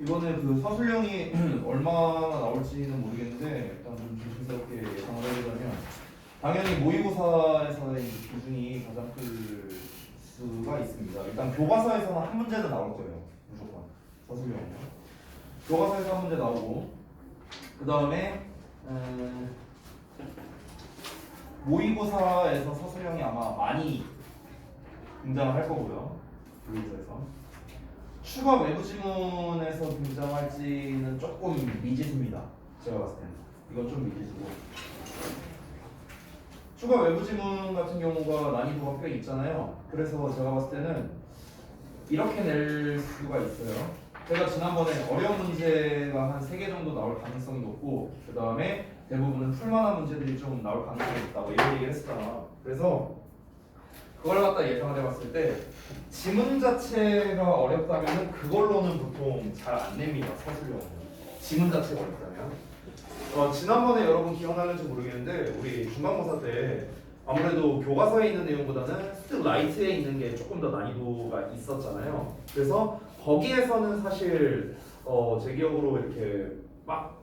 이번에 그 서술형이 얼마나 나올지는 모르겠는데 일단 좀 조심스럽게 예상을 해보자면 당연히 모의고사에서의 비중이 가장 클 수가 있습니다. 일단 교과서에서는 한 문제는 나올 거예요. 무조건 서술형은. 교과서에서 한 문제 나오고 그 다음에 모의고사에서 서술형이 아마 많이 등장을 할 거고요. 모의고사에서. 추가 외부 지문에서 등장할지는 조금 미지수입니다. 제가 봤을 때는 이건 좀 미지수고 추가 외부 지문 같은 경우가 난이도가 꽤 있잖아요. 그래서 제가 봤을 때는 이렇게 낼 수가 있어요. 제가 지난번에 어려운 문제가 한 3개 정도 나올 가능성이 높고 그 다음에 대부분은 풀만한 문제들이 좀 나올 가능성이 있다고 이런 얘기를 했었잖아. 그래서 그걸 갖다 예상을 해봤을 때 지문 자체가 어렵다면 그걸로는 보통 잘 안 냅니다. 서술형은 지문 자체가 어렵다면 지난번에 여러분 기억나는지 모르겠는데 우리 중간고사 때 아무래도 교과서에 있는 내용보다는 스트라이트에 있는 게 조금 더 난이도가 있었잖아요. 그래서 거기에서는 사실 제 기억으로 이렇게 막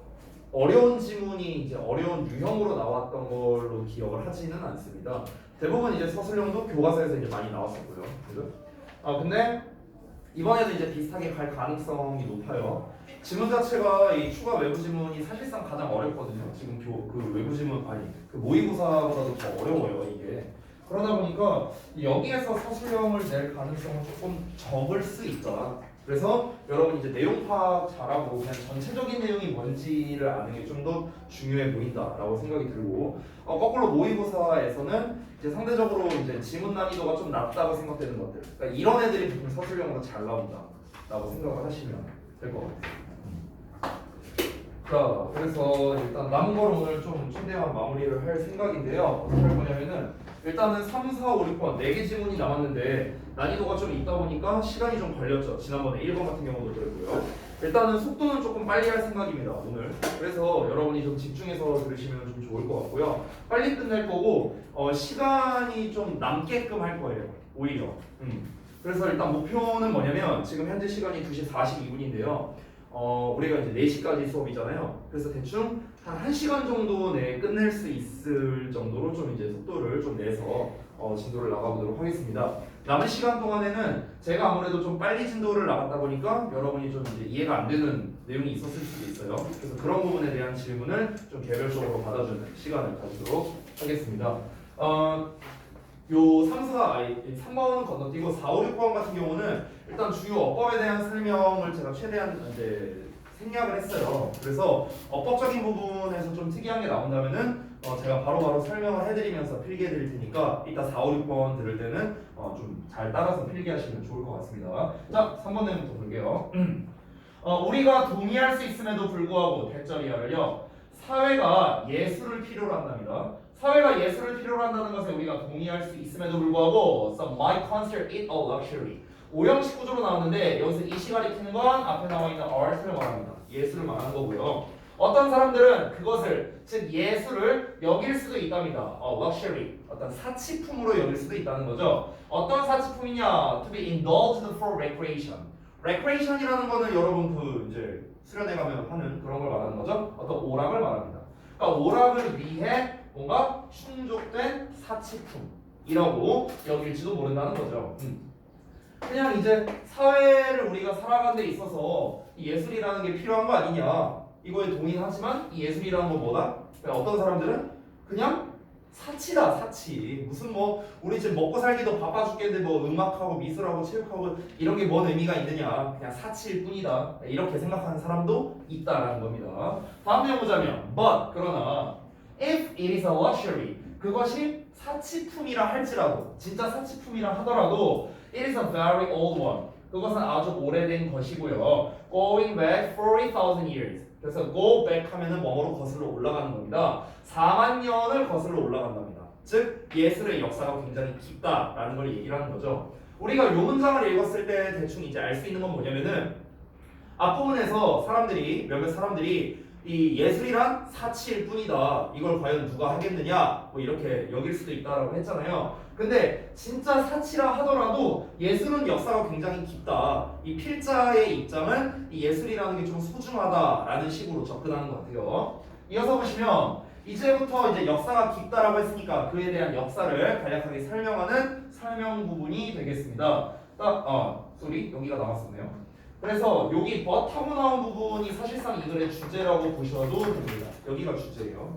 어려운 지문이 이제 어려운 유형으로 나왔던 걸로 기억을 하지는 않습니다. 대부분 이제 서술형도 교과서에서 이제 많이 나왔었고요. 그죠? 근데 이번에도 이제 비슷하게 갈 가능성이 높아요. 지문 자체가 이 추가 외부 지문이 사실상 가장 어렵거든요. 지금 그 외부 지문 그 모의고사보다도 더 어려워요 이게. 그러다 보니까 여기에서 서술형을 낼 가능성은 조금 적을 수 있다. 그래서 여러분 이제 내용 파악 잘하고 그냥 전체적인 내용이 뭔지를 아는 게 좀 더 중요해 보인다라고 생각이 들고 거꾸로 모의고사에서는 이제 상대적으로 이제 지문 난이도가 좀 낮다고 생각되는 것들, 그러니까 이런 애들이 보통 서술형으로 잘 나온다라고 생각을 하시면 될 것 같아요. 자, 그래서 일단 남은 거로 오늘 좀 최대한 마무리를 할 생각인데요. 어떻게 할 거냐면은 일단은 3, 4, 5, 6번 4개 지문이 남았는데 난이도가 좀 있다 보니까 시간이 좀 걸렸죠. 지난번에 1번 같은 경우도 그랬고요. 일단은 속도는 조금 빨리 할 생각입니다, 오늘. 그래서 여러분이 좀 집중해서 들으시면 좀 좋을 것 같고요. 빨리 끝낼 거고 시간이 좀 남게끔 할 거예요, 오히려. 그래서 일단 목표는 뭐냐면 지금 현재 시간이 2시 42분인데요. 우리가 이제 4시까지 수업이잖아요. 그래서 대충 한 1시간 정도 내에 끝낼 수 있을 정도로 좀 이제 속도를 좀 내서 진도를 나가보도록 하겠습니다. 남은 시간 동안에는 제가 아무래도 좀 빨리 진도를 나갔다 보니까 여러분이 좀 이제 이해가 안 되는 내용이 있었을 수도 있어요. 그래서 그런 부분에 대한 질문을 좀 개별적으로 받아주는 시간을 가지도록 하겠습니다. 요 3번은 건너뛰고 4, 5, 6번 같은 경우는 일단 주요 어법에 대한 설명을 제가 최대한 이제 생략을 했어요. 그래서 어법적인 부분에서 좀 특이한 게 나온다면은 제가 바로바로 설명을 해드리면서 필기해 드릴 테니까 이따 4, 5, 6번 들을 때는 좀 잘 따라서 필기하시면 좋을 것 같습니다. 자, 3번 내용부터 볼게요. 우리가 동의할 수 있음에도 불구하고 대절이야를요. 사회가 예술을 필요로 한답니다. 사회가 예술을 필요로 한다는 것에 우리가 동의할 수 있음에도 불구하고 Some might consider it a luxury. 오형식 구조로 나왔는데 여기서 이 시간이 트는 건 앞에 나와 있는 art를 말합니다. 예술을 말하는 거고요. 어떤 사람들은 그것을 즉 예술을 여길 수도 있답니다. luxury 어떤 사치품으로 여길 수도 있다는 거죠. 어떤 사치품이냐? To be indulged for recreation. recreation이라는 거는 여러분 그 이제 수련회 가면 하는 그런 걸 말하는 거죠. 어떤 오락을 말합니다. 그러니까 오락을 위해 뭔가 충족된 사치품이라고 여길지도 모른다는 거죠. 그냥 이제 사회를 우리가 살아가는 데 있어서 이 예술이라는 게 필요한 거 아니냐 이거에 동의하지만 이 예술이라는 건 뭐다? 어떤 사람들은 그냥 사치다 사치 무슨 뭐 우리 지금 먹고 살기도 바빠 죽겠는데 뭐 음악하고 미술하고 체육하고 이런 게 뭔 의미가 있느냐 그냥 사치일 뿐이다 이렇게 생각하는 사람도 있다라는 겁니다. 다음 내용 보자면 but 그러나 if it is a luxury 그것이 사치품이라 할지라도 진짜 사치품이라 하더라도 it is a very old one 그것은 아주 오래된 것이고요. going back 40,000 years 그래서 go back 하면은 뭐로 거슬러 올라가는 겁니다. 4만 년을 거슬러 올라간답니다. 즉 예술의 역사가 굉장히 깊다라는 걸 얘기를 하는 거죠. 우리가 이 문장을 읽었을 때 대충 이제 알 수 있는 건 뭐냐면은 앞부분에서 몇몇 사람들이 이 예술이란 사치일 뿐이다. 이걸 과연 누가 하겠느냐? 뭐 이렇게 여길 수도 있다라고 했잖아요. 근데 진짜 사치라 하더라도 예술은 역사가 굉장히 깊다. 이 필자의 입장은 이 예술이라는 게 좀 소중하다라는 식으로 접근하는 것 같아요. 이어서 보시면 이제부터 이제 역사가 깊다라고 했으니까 그에 대한 역사를 간략하게 설명하는 설명 부분이 되겠습니다. 여기가 나왔었네요. 그래서 여기 but 하고 나온 부분이 사실상 이 글의 주제라고 보셔도 됩니다. 여기가 주제예요.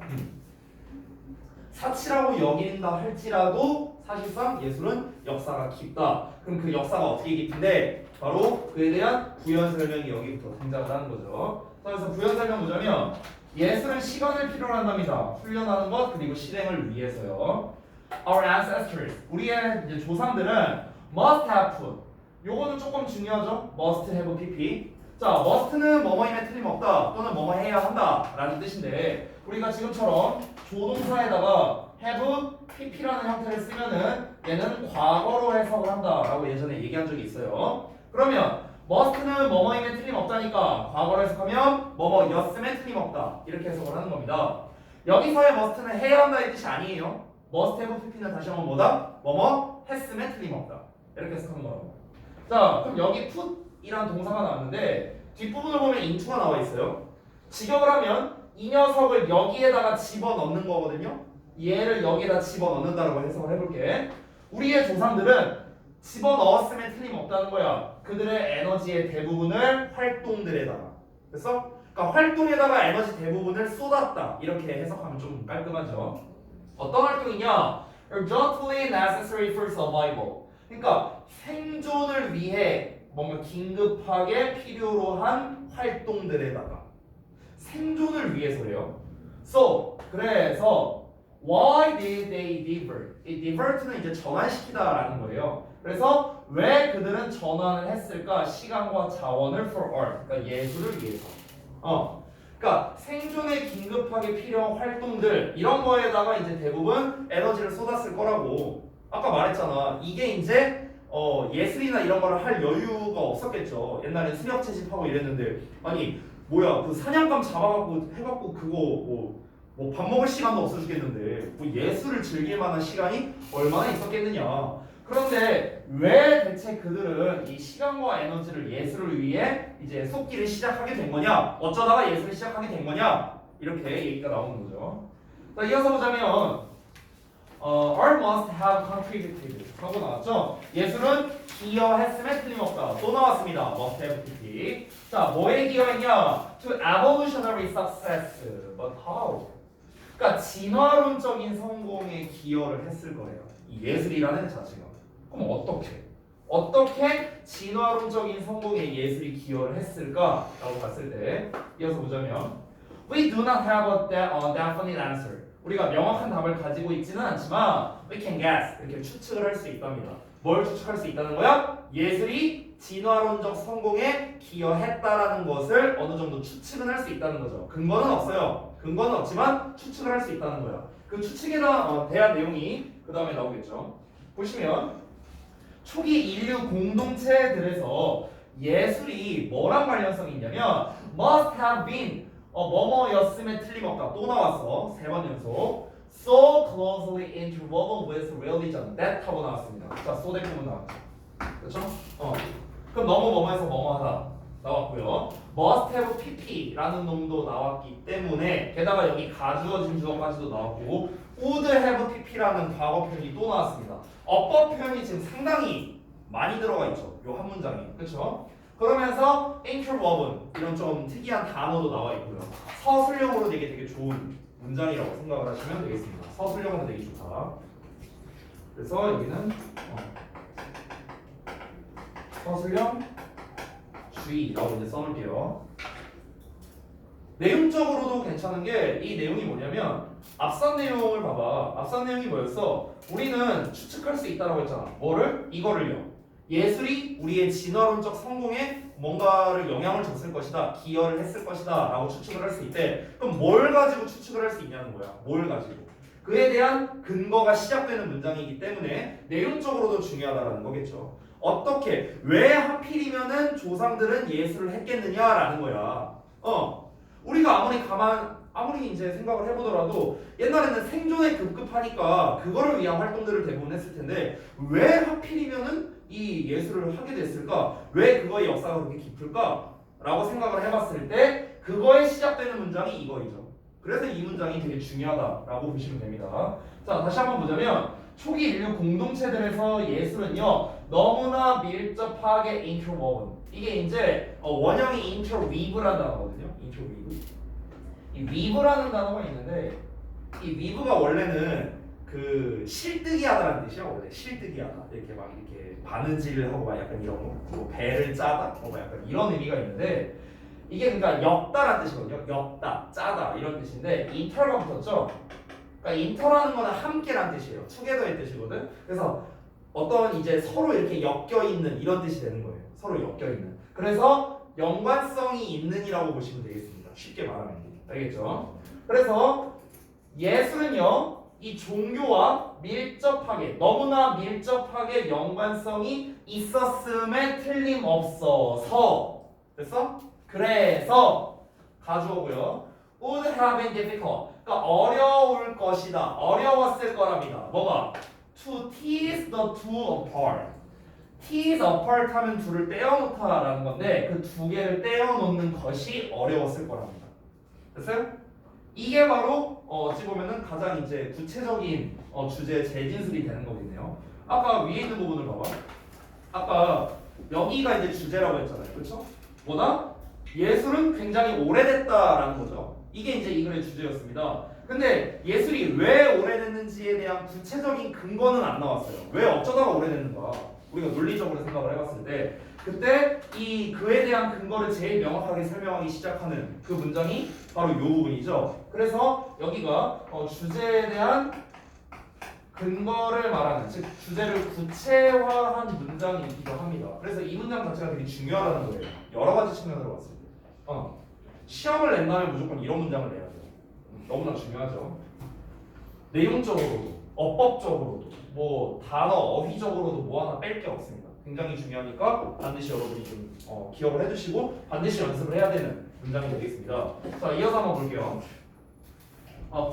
사치라고 여긴다 할지라도 사실상 예술은 역사가 깊다. 그럼 그 역사가 어떻게 깊은데 바로 그에 대한 부연 설명이 여기부터 등장을 하는 거죠. 그래서 부연 설명 보자면 예술은 시간을 필요로 한답니다. 훈련하는 것 그리고 실행을 위해서요. Our ancestors, 우리의 이제 조상들은 must have put. 요거는 조금 중요하죠. must have pp. 자, must는 뭐뭐임에 틀림없다 또는 뭐뭐 해야 한다 라는 뜻인데 우리가 지금처럼 조동사에다가 have pp라는 형태를 쓰면은 얘는 과거로 해석을 한다 라고 예전에 얘기한 적이 있어요. 그러면 must는 뭐뭐임에 틀림없다니까 과거로 해석하면 뭐뭐였음에 틀림없다 이렇게 해석을 하는 겁니다. 여기서의 must는 해야 한다의 뜻이 아니에요. must have pp는 다시 한번 뭐다? 뭐뭐 했음에 틀림없다 이렇게 해석하는 거라고. 자, 그럼 여기 put이란 동사가 나왔는데 뒷부분을 보면 into가 나와 있어요. 직역을 하면 이 녀석을 여기에다가 집어넣는 거거든요. 얘를 여기에다 집어넣는다라고 해석을 해볼게. 우리의 조상들은 집어넣었음에 틀림없다는 거야. 그들의 에너지의 대부분을 활동들에다가. 그래서 그러니까 활동에다가 에너지 대부분을 쏟았다. 이렇게 해석하면 좀 깔끔하죠. 어떤 활동이냐? Are joyfully necessary for survival. 그러니까 생존을 위해 뭔가 긴급하게 필요로 한 활동들에다가 생존을 위해서래요. So 그래서 why did they divert? 이 divert는 이제 전환시키다라는 거예요. 그래서 왜 그들은 전환을 했을까? 시간과 자원을 for art, 그러니까 예술을 위해서. 그러니까 생존에 긴급하게 필요한 활동들 이런 거에다가 이제 대부분 에너지를 쏟았을 거라고. 아까 말했잖아. 이게 이제 예술이나 이런 거를 할 여유가 없었겠죠. 옛날엔 수렵 채집하고 이랬는데 아니 뭐야 그 사냥감 잡아갖고 해갖고 그거 뭐 밥 먹을 시간도 없어 죽겠는데 뭐 예술을 즐길 만한 시간이 얼마나 있었겠느냐. 그런데 왜 대체 그들은 이 시간과 에너지를 예술을 위해 이제 쏟기를 시작하게 된 거냐? 어쩌다가 예술을 시작하게 된 거냐? 이렇게 얘기가 나오는 거죠. 자, 이어서 보자면 art must have contributed 하고 나왔죠? 예술은 기여했음에 틀림없다. 또 나왔습니다. must have pp. 자, 뭐에 기여했냐? To evolutionary success. But how? 그러니까 진화론적인 성공에 기여를 했을 거예요. 이 예술이라는 자체가. 그럼 어떻게 진화론적인 성공에 예술이 기여를 했을까라고 봤을 때 이어서 보자면 We do not have a definite answer. 우리가 명확한 답을 가지고 있지는 않지만 we can guess 이렇게 추측을 할 수 있답니다. 뭘 추측할 수 있다는 거야? 예술이 진화론적 성공에 기여했다라는 것을 어느 정도 추측은 할 수 있다는 거죠. 근거는 없어요. 근거는 없지만 추측을 할 수 있다는 거야. 그 추측에 대한 내용이 그 다음에 나오겠죠. 보시면 초기 인류 공동체들에서 예술이 뭐랑 관련성이 있냐면 must have been 뭐뭐였음에 틀림없다. 또 나왔어. 3번 연속. So closely interwoven with religion. that 하고 나왔습니다. 자, so that 부분 나왔죠. 그렇죠? 그럼 뭐뭐해서 뭐뭐하다 나왔고요. must have pp라는 놈도 나왔기 때문에 게다가 여기 가주어진 주어까지도 나왔고 would have pp라는 과거 표현이 또 나왔습니다. 어법 표현이 지금 상당히 많이 들어가 있죠. 요 한 문장에. 그렇죠? 그러면서 interwoven 이런 좀 특이한 단어도 나와 있고요. 서술형으로 되게 좋은 문장이라고 생각을 하시면 되겠습니다. 서술형으로 되게 좋다. 그래서 여기는 서술형 주의라고 이제 써놓을게요. 내용적으로도 괜찮은 게 이 내용이 뭐냐면 앞선 내용을 봐봐. 앞선 내용이 뭐였어? 우리는 추측할 수 있다라고 했잖아. 뭐를? 이거를요. 예술이 우리의 진화론적 성공에 뭔가를 영향을 줬을 것이다. 기여를 했을 것이다. 라고 추측을 할 수 있대. 그럼 뭘 가지고 추측을 할 수 있냐는 거야. 뭘 가지고. 그에 대한 근거가 시작되는 문장이기 때문에 내용적으로도 중요하다는 거겠죠. 어떻게, 왜 하필이면은 조상들은 예술을 했겠느냐라는 거야. 우리가 아무리 다만 아무리 이제 생각을 해보더라도 옛날에는 생존에 급급하니까 그거를 위한 활동들을 대부분 했을 텐데 왜 하필이면은 이 예술을 하게 됐을까? 왜 그거의 역사가 그렇게 깊을까? 라고 생각을 해봤을 때 그거에 시작되는 문장이 이거이죠. 그래서 이 문장이 되게 중요하다라고 보시면 됩니다. 자, 다시 한번 보자면 초기 인류 공동체들에서 예술은요 너무나 밀접하게 interwoven. 이게 이제 원형이 interweave라는 단어거든요. interweave. 이 weave라는 단어가 있는데 이 weave가 원래는 그 실뜨기하다라는 뜻이야. 원래 실뜨기하다. 이렇게 막 이렇게 바느질을 하고 막 약간 이런 거, 뭐 배를 짜다, 뭐 약간 이런 의미가 있는데 이게 그러니까 엮다라는 뜻이거든요. 엮다, 짜다 이런 뜻인데 inter가 붙었죠. 그러니까 inter라는 거는 함께라는 뜻이에요. together의 뜻이거든. 그래서 어떤 이제 서로 이렇게 엮여 있는 이런 뜻이 되는 거예요. 서로 엮여 있는. 그래서 연관성이 있는이라고 보시면 되겠습니다. 쉽게 말하면 알겠죠? 그래서 예술은요 이 종교와 밀접하게 너무나 밀접하게 연관성이 있었음에 틀림없어서 됐어? 그래서 가져오고요. would have been difficult. 그러니까 어려울 것이다. 어려웠을 거랍니다. 뭐가? To tease the two apart. tease apart 하면 둘을 떼어놓다라는 건데 그 두 개를 떼어놓는 것이 어려웠을 거랍니다. 됐어요? 이게 바로 어찌 보면은 가장 이제 구체적인 주제의 재진술이 되는 거겠네요. 아까 위에 있는 부분을 봐봐. 아까 여기가 이제 주제라고 했잖아요. 그렇죠? 뭐다? 예술은 굉장히 오래됐다라는 거죠. 이게 이제 이 글의 주제였습니다. 근데 예술이 왜 오래됐는지에 대한 구체적인 근거는 안 나왔어요. 왜 어쩌다가 오래됐는가? 우리가 논리적으로 생각을 해봤을 때 그때 이 그에 대한 근거를 제일 명확하게 설명하기 시작하는 그 문장이 바로 이 부분이죠. 그래서 여기가 주제에 대한 근거를 말하는, 즉 주제를 구체화한 문장이기도 합니다. 그래서 이 문장 자체가 되게 중요하다는 거예요. 여러 가지 측면으로 봤을 때. 시험을 낸다면 무조건 이런 문장을 내야 돼요. 너무나 중요하죠. 내용적으로도, 어법적으로도, 뭐 단어, 어휘적으로도 뭐 하나 뺄 게 없습니다. 굉장히 중요하니까 반드시 여러분이 좀 기억을 해주시고 반드시 연습을 해야 되는 문장이 되겠습니다. 자, 이어서 한번 볼게요.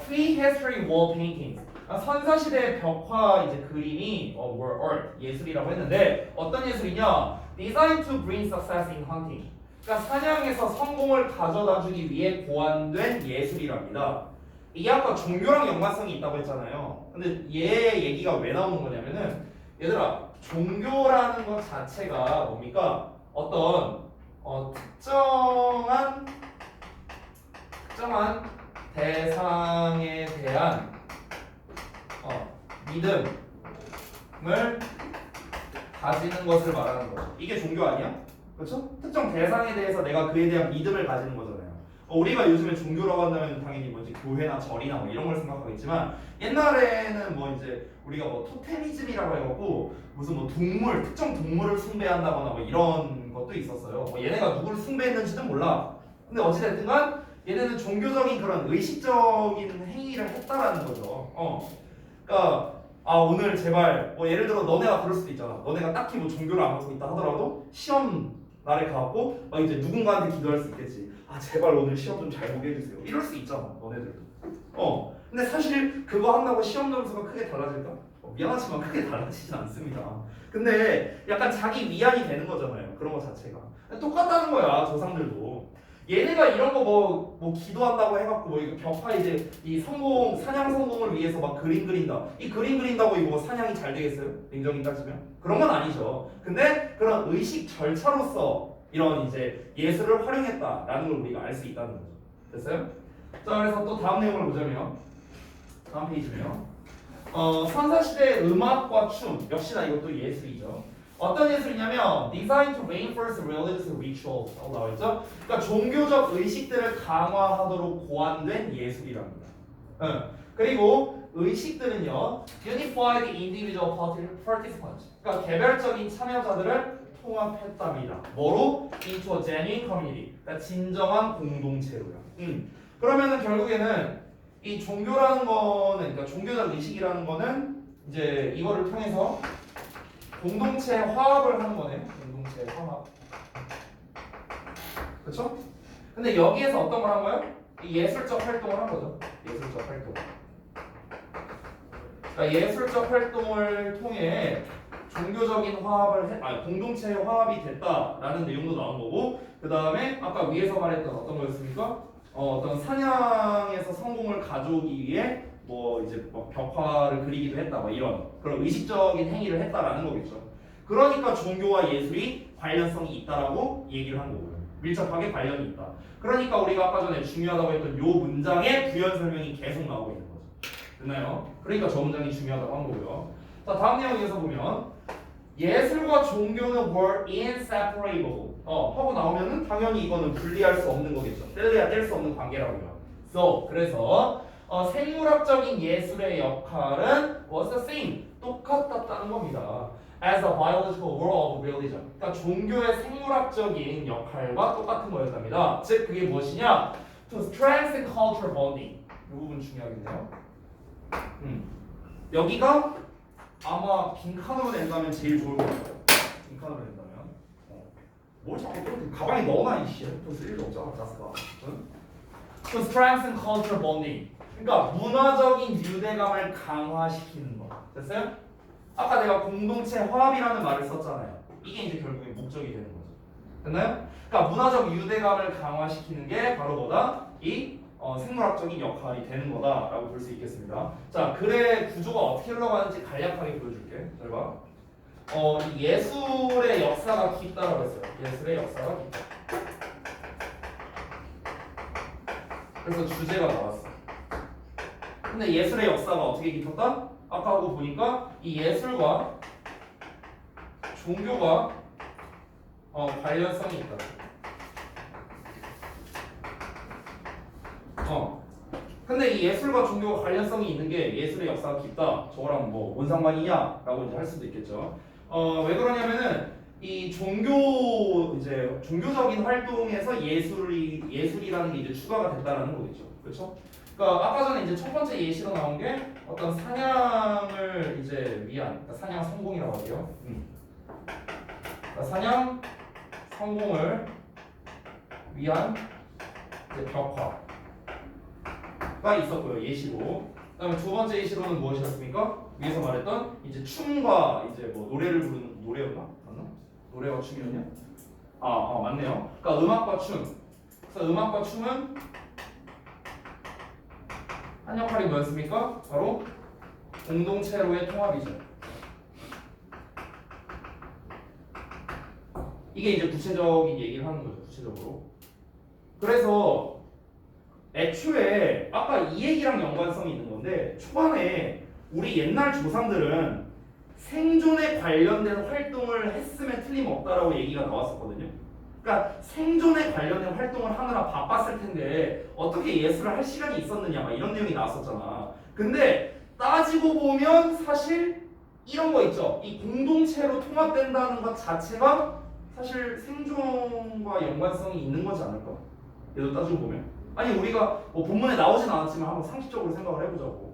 Prehistory wall paintings. 선사시대 벽화 이제 그림이 were art, 예술이라고 했는데 어떤 예술이냐? Designed to bring success in hunting. 그러니까 사냥에서 성공을 가져다주기 위해 고안된 예술이랍니다. 이게 아까 종교랑 연관성이 있다고 했잖아요. 근데 얘 얘기가 왜 나오는 거냐면은 얘들아 종교라는 것 자체가 뭡니까? 어떤 특정한 대상에 대한 믿음을 가지는 것을 말하는 거죠. 이게 종교 아니야? 그렇죠? 특정 대상에 대해서 내가 그에 대한 믿음을 가지는 거잖아요. 우리가 요즘에 종교라고 한다면 당연히 뭐지 교회나 절이나 뭐 이런 걸 생각하겠지만 옛날에는 뭐 이제 우리가 뭐 토테미즘이라고 해갖고 무슨 뭐 동물 특정 동물을 숭배한다거나 뭐 이런 것도 있었어요. 뭐 얘네가 누구를 숭배했는지는 몰라. 근데 어찌됐든간 얘네는 종교적인 그런 의식적인 행위를 했다라는 거죠. 그러니까 오늘 제발 뭐 예를 들어 너네가 그럴 수도 있잖아. 너네가 딱히 뭐 종교를 안 갖고 있다 하더라도 시험 날에 가갖고 막 이제 누군가한테 기도할 수 있겠지. 제발 오늘 시험 좀 잘 보게 해주세요. 이럴 수 있잖아, 너네들도. 근데 사실 그거 한다고 시험 점수가 크게 달라질까? 미안하지만 크게 달라지진 않습니다. 근데 약간 자기 위안이 되는 거잖아요. 그런 거 자체가. 똑같다는 거야, 조상들도. 얘네가 이런 거 뭐 기도한다고 해갖고 뭐 이거 벽화 이제 이 사냥 성공을 위해서 막 그림 그린다. 이 그림 그린다고 이거 사냥이 잘 되겠어요? 냉정히 따지면? 그런 건 아니죠. 근데 그런 의식 절차로서 이런 이제 예술을 활용했다라는 걸 우리가 알 수 있다는 거죠. 됐어요? 자, 그래서 또 다음 내용을 보자면 다음 페이지네요. 선사시대의 음악과 춤 역시나 이것도 예술이죠. 어떤 예술이냐면 designed to reinforce religious rituals 라고 나와있죠. 그러니까 종교적 의식들을 강화하도록 고안된 예술이랍니다. 그리고 의식들은요 unified individual participants. 그러니까 개별적인 참여자들을 통합했답니다. 뭐로? into a genuine community. 그러니까 진정한 공동체로요. 그러면은 결국에는 이 종교라는 거는 그러니까 종교적 의식이라는 거는 이제 이거를 통해서 공동체 화합을 하는 거네요. 공동체 화합. 그렇죠? 근데 여기에서 어떤 걸 한 거예요? 이 예술적 활동을 한 거죠. 예술적 활동. 그러니까 예술적 활동을 통해 종교적인 공동체의 화합이 됐다라는 내용도 나온 거고, 그 다음에 아까 위에서 말했던 어떤 거였습니까? 어떤 사냥에서 성공을 가져오기 위해 뭐 이제 뭐 벽화를 그리기도 했다, 뭐 이런 그런 의식적인 행위를 했다라는 거겠죠. 그러니까 종교와 예술이 관련성이 있다라고 얘기를 한 거고요. 밀접하게 관련이 있다. 그러니까 우리가 아까 전에 중요하다고 했던 요 문장의 부연 설명이 계속 나오고 있는 거죠. 됐나요? 그러니까 저 문장이 중요하다고 한 거고요. 자, 다음 내용에서 보면 예술과 종교는 were inseparable. 하고 나오면은 당연히 이거는 분리할 수 없는 거겠죠. 뗄래야 뗄 수 없는 관계라고요. 그래서 생물학적인 예술의 역할은 was the same. 똑같았다는 겁니다. As a biological role of religion. 그러니까 종교의 생물학적인 역할과 똑같은 거였답니다. 즉 그게 무엇이냐? To strengthen cultural bonding. 이 부분 중요하겠네요. 여기가 아마 빈칸으로 낸다면 제일 좋을 것 같아요. 빈칸으로 낸다면. 뭘 자꾸 가방에 넣어놔 이씨. 또 쓸 일도 없잖아, 자스가. To strengthen cultural bonding. 그러니까 문화적인 유대감을 강화시키는 거. 됐어요? 아까 내가 공동체 화합이라는 말을 썼잖아요. 이게 이제 결국에 목적이 되는 거죠. 됐나요? 그러니까 문화적 유대감을 강화시키는 게 바로 뭐다? 이 생물학적인 역할이 되는 거다라고 볼 수 있겠습니다. 자, 글의 구조가 어떻게 흘러가는지 간략하게 보여줄게. 잘 봐. 예술의 역사가 깊다라고 했어요. 예술의 역사가 깊다. 그래서 주제가 나왔어. 근데 예술의 역사가 어떻게 깊었다? 아까 하고 보니까 이 예술과 종교가 관련성이 있다. 근데 이 예술과 종교가 관련성이 있는 게 예술의 역사가 깊다. 저거랑 뭐 뭔 상관이냐라고 이제 할 수도 있겠죠. 왜 그러냐면은 이 종교적인 활동에서 예술이라는 게 이제 추가가 됐다라는 거겠죠. 그렇죠? 그러니까 아까 전에 이제 첫 번째 예시로 나온 게 어떤 사냥을 이제 위한, 그러니까 사냥 성공이라고 하죠. 그러니까 사냥 성공을 위한 이제 벽화가 있었고요, 예시로. 그다음에 두 번째 예시로는 무엇이었습니까? 위에서 말했던 이제 춤과 이제 뭐 노래를 부르는 노래였나? 맞나? 노래와 춤이었냐? 맞네요. 그러니까 음악과 춤. 그래서 음악과 춤은 한 역할이 뭐였습니까? 바로 공동체로의 통합이죠. 이게 이제 구체적인 얘기를 하는 거죠. 구체적으로. 그래서 애초에 아까 이 얘기랑 연관성이 있는 건데, 초반에 우리 옛날 조상들은 생존에 관련된 활동을 했으면 틀림없다라고 얘기가 나왔었거든요. 그러니까 생존에 관련된 활동을 하느라 바빴을 텐데 어떻게 예술을 할 시간이 있었느냐, 막 이런 내용이 나왔었잖아. 근데 따지고 보면 사실 이런 거 있죠. 이 공동체로 통합된다는 것 자체가 사실 생존과 연관성이 있는 거지 않을까? 얘도 따지고 보면. 아니, 우리가 뭐 본문에 나오진 않았지만 한번 상식적으로 생각을 해보자고.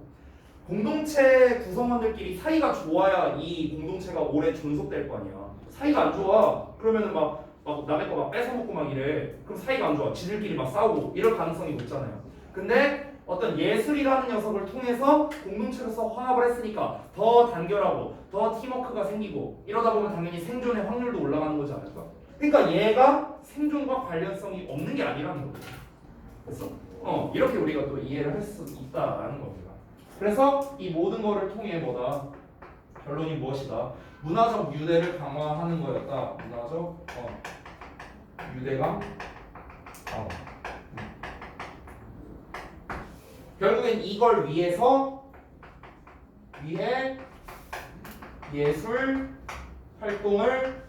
공동체 구성원들끼리 사이가 좋아야 이 공동체가 오래 존속될 거 아니야. 사이가 안 좋아. 그러면은 막 남의 거 막 뺏어먹고 막 이래. 그럼 사이가 안 좋아. 지들끼리 막 싸우고 이럴 가능성이 높잖아요. 근데 어떤 예술이라는 녀석을 통해서 공동체로서 화합을 했으니까 더 단결하고 더 팀워크가 생기고 이러다 보면 당연히 생존의 확률도 올라가는 거지 않을까? 그러니까 얘가 생존과 관련성이 없는 게 아니라는 거죠. 그래서 이렇게 우리가 또 이해를 할 수 있다라는 겁니다. 그래서 이 모든 거를 통해 뭐다? 결론이 무엇이다? 문화적 유대를 강화하는 거였다. 문화적 유대감 강화. 결국엔 이걸 위해 예술 활동을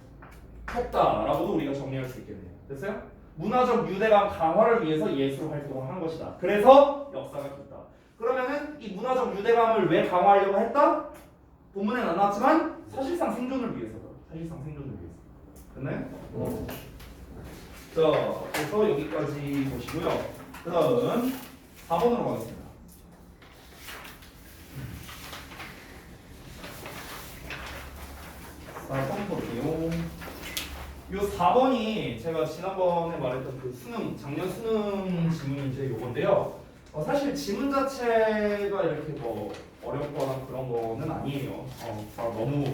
했다라고도 우리가 정리할 수 있겠네요. 됐어요? 문화적 유대감 강화를 위해서 예술 활동을 한 것이다. 그래서 역사가 깊다. 그러면은 이 문화적 유대감을 왜 강화하려고 했다? 본문엔 안 나왔지만 사실상 생존을 위해서다. 사실상 생존을 위해서. 됐나요? 자, 그래서 여기까지 보시고요. 그 다음 4번으로 가겠습니다. 자, 4번 볼게요. 요 4번이 제가 지난번에 말했던 그 작년 수능 지문인데 요거는 어려운데요. 사실 지문 자체가 이렇게 뭐 어렵거나 그런 거는 아니에요. 다 너무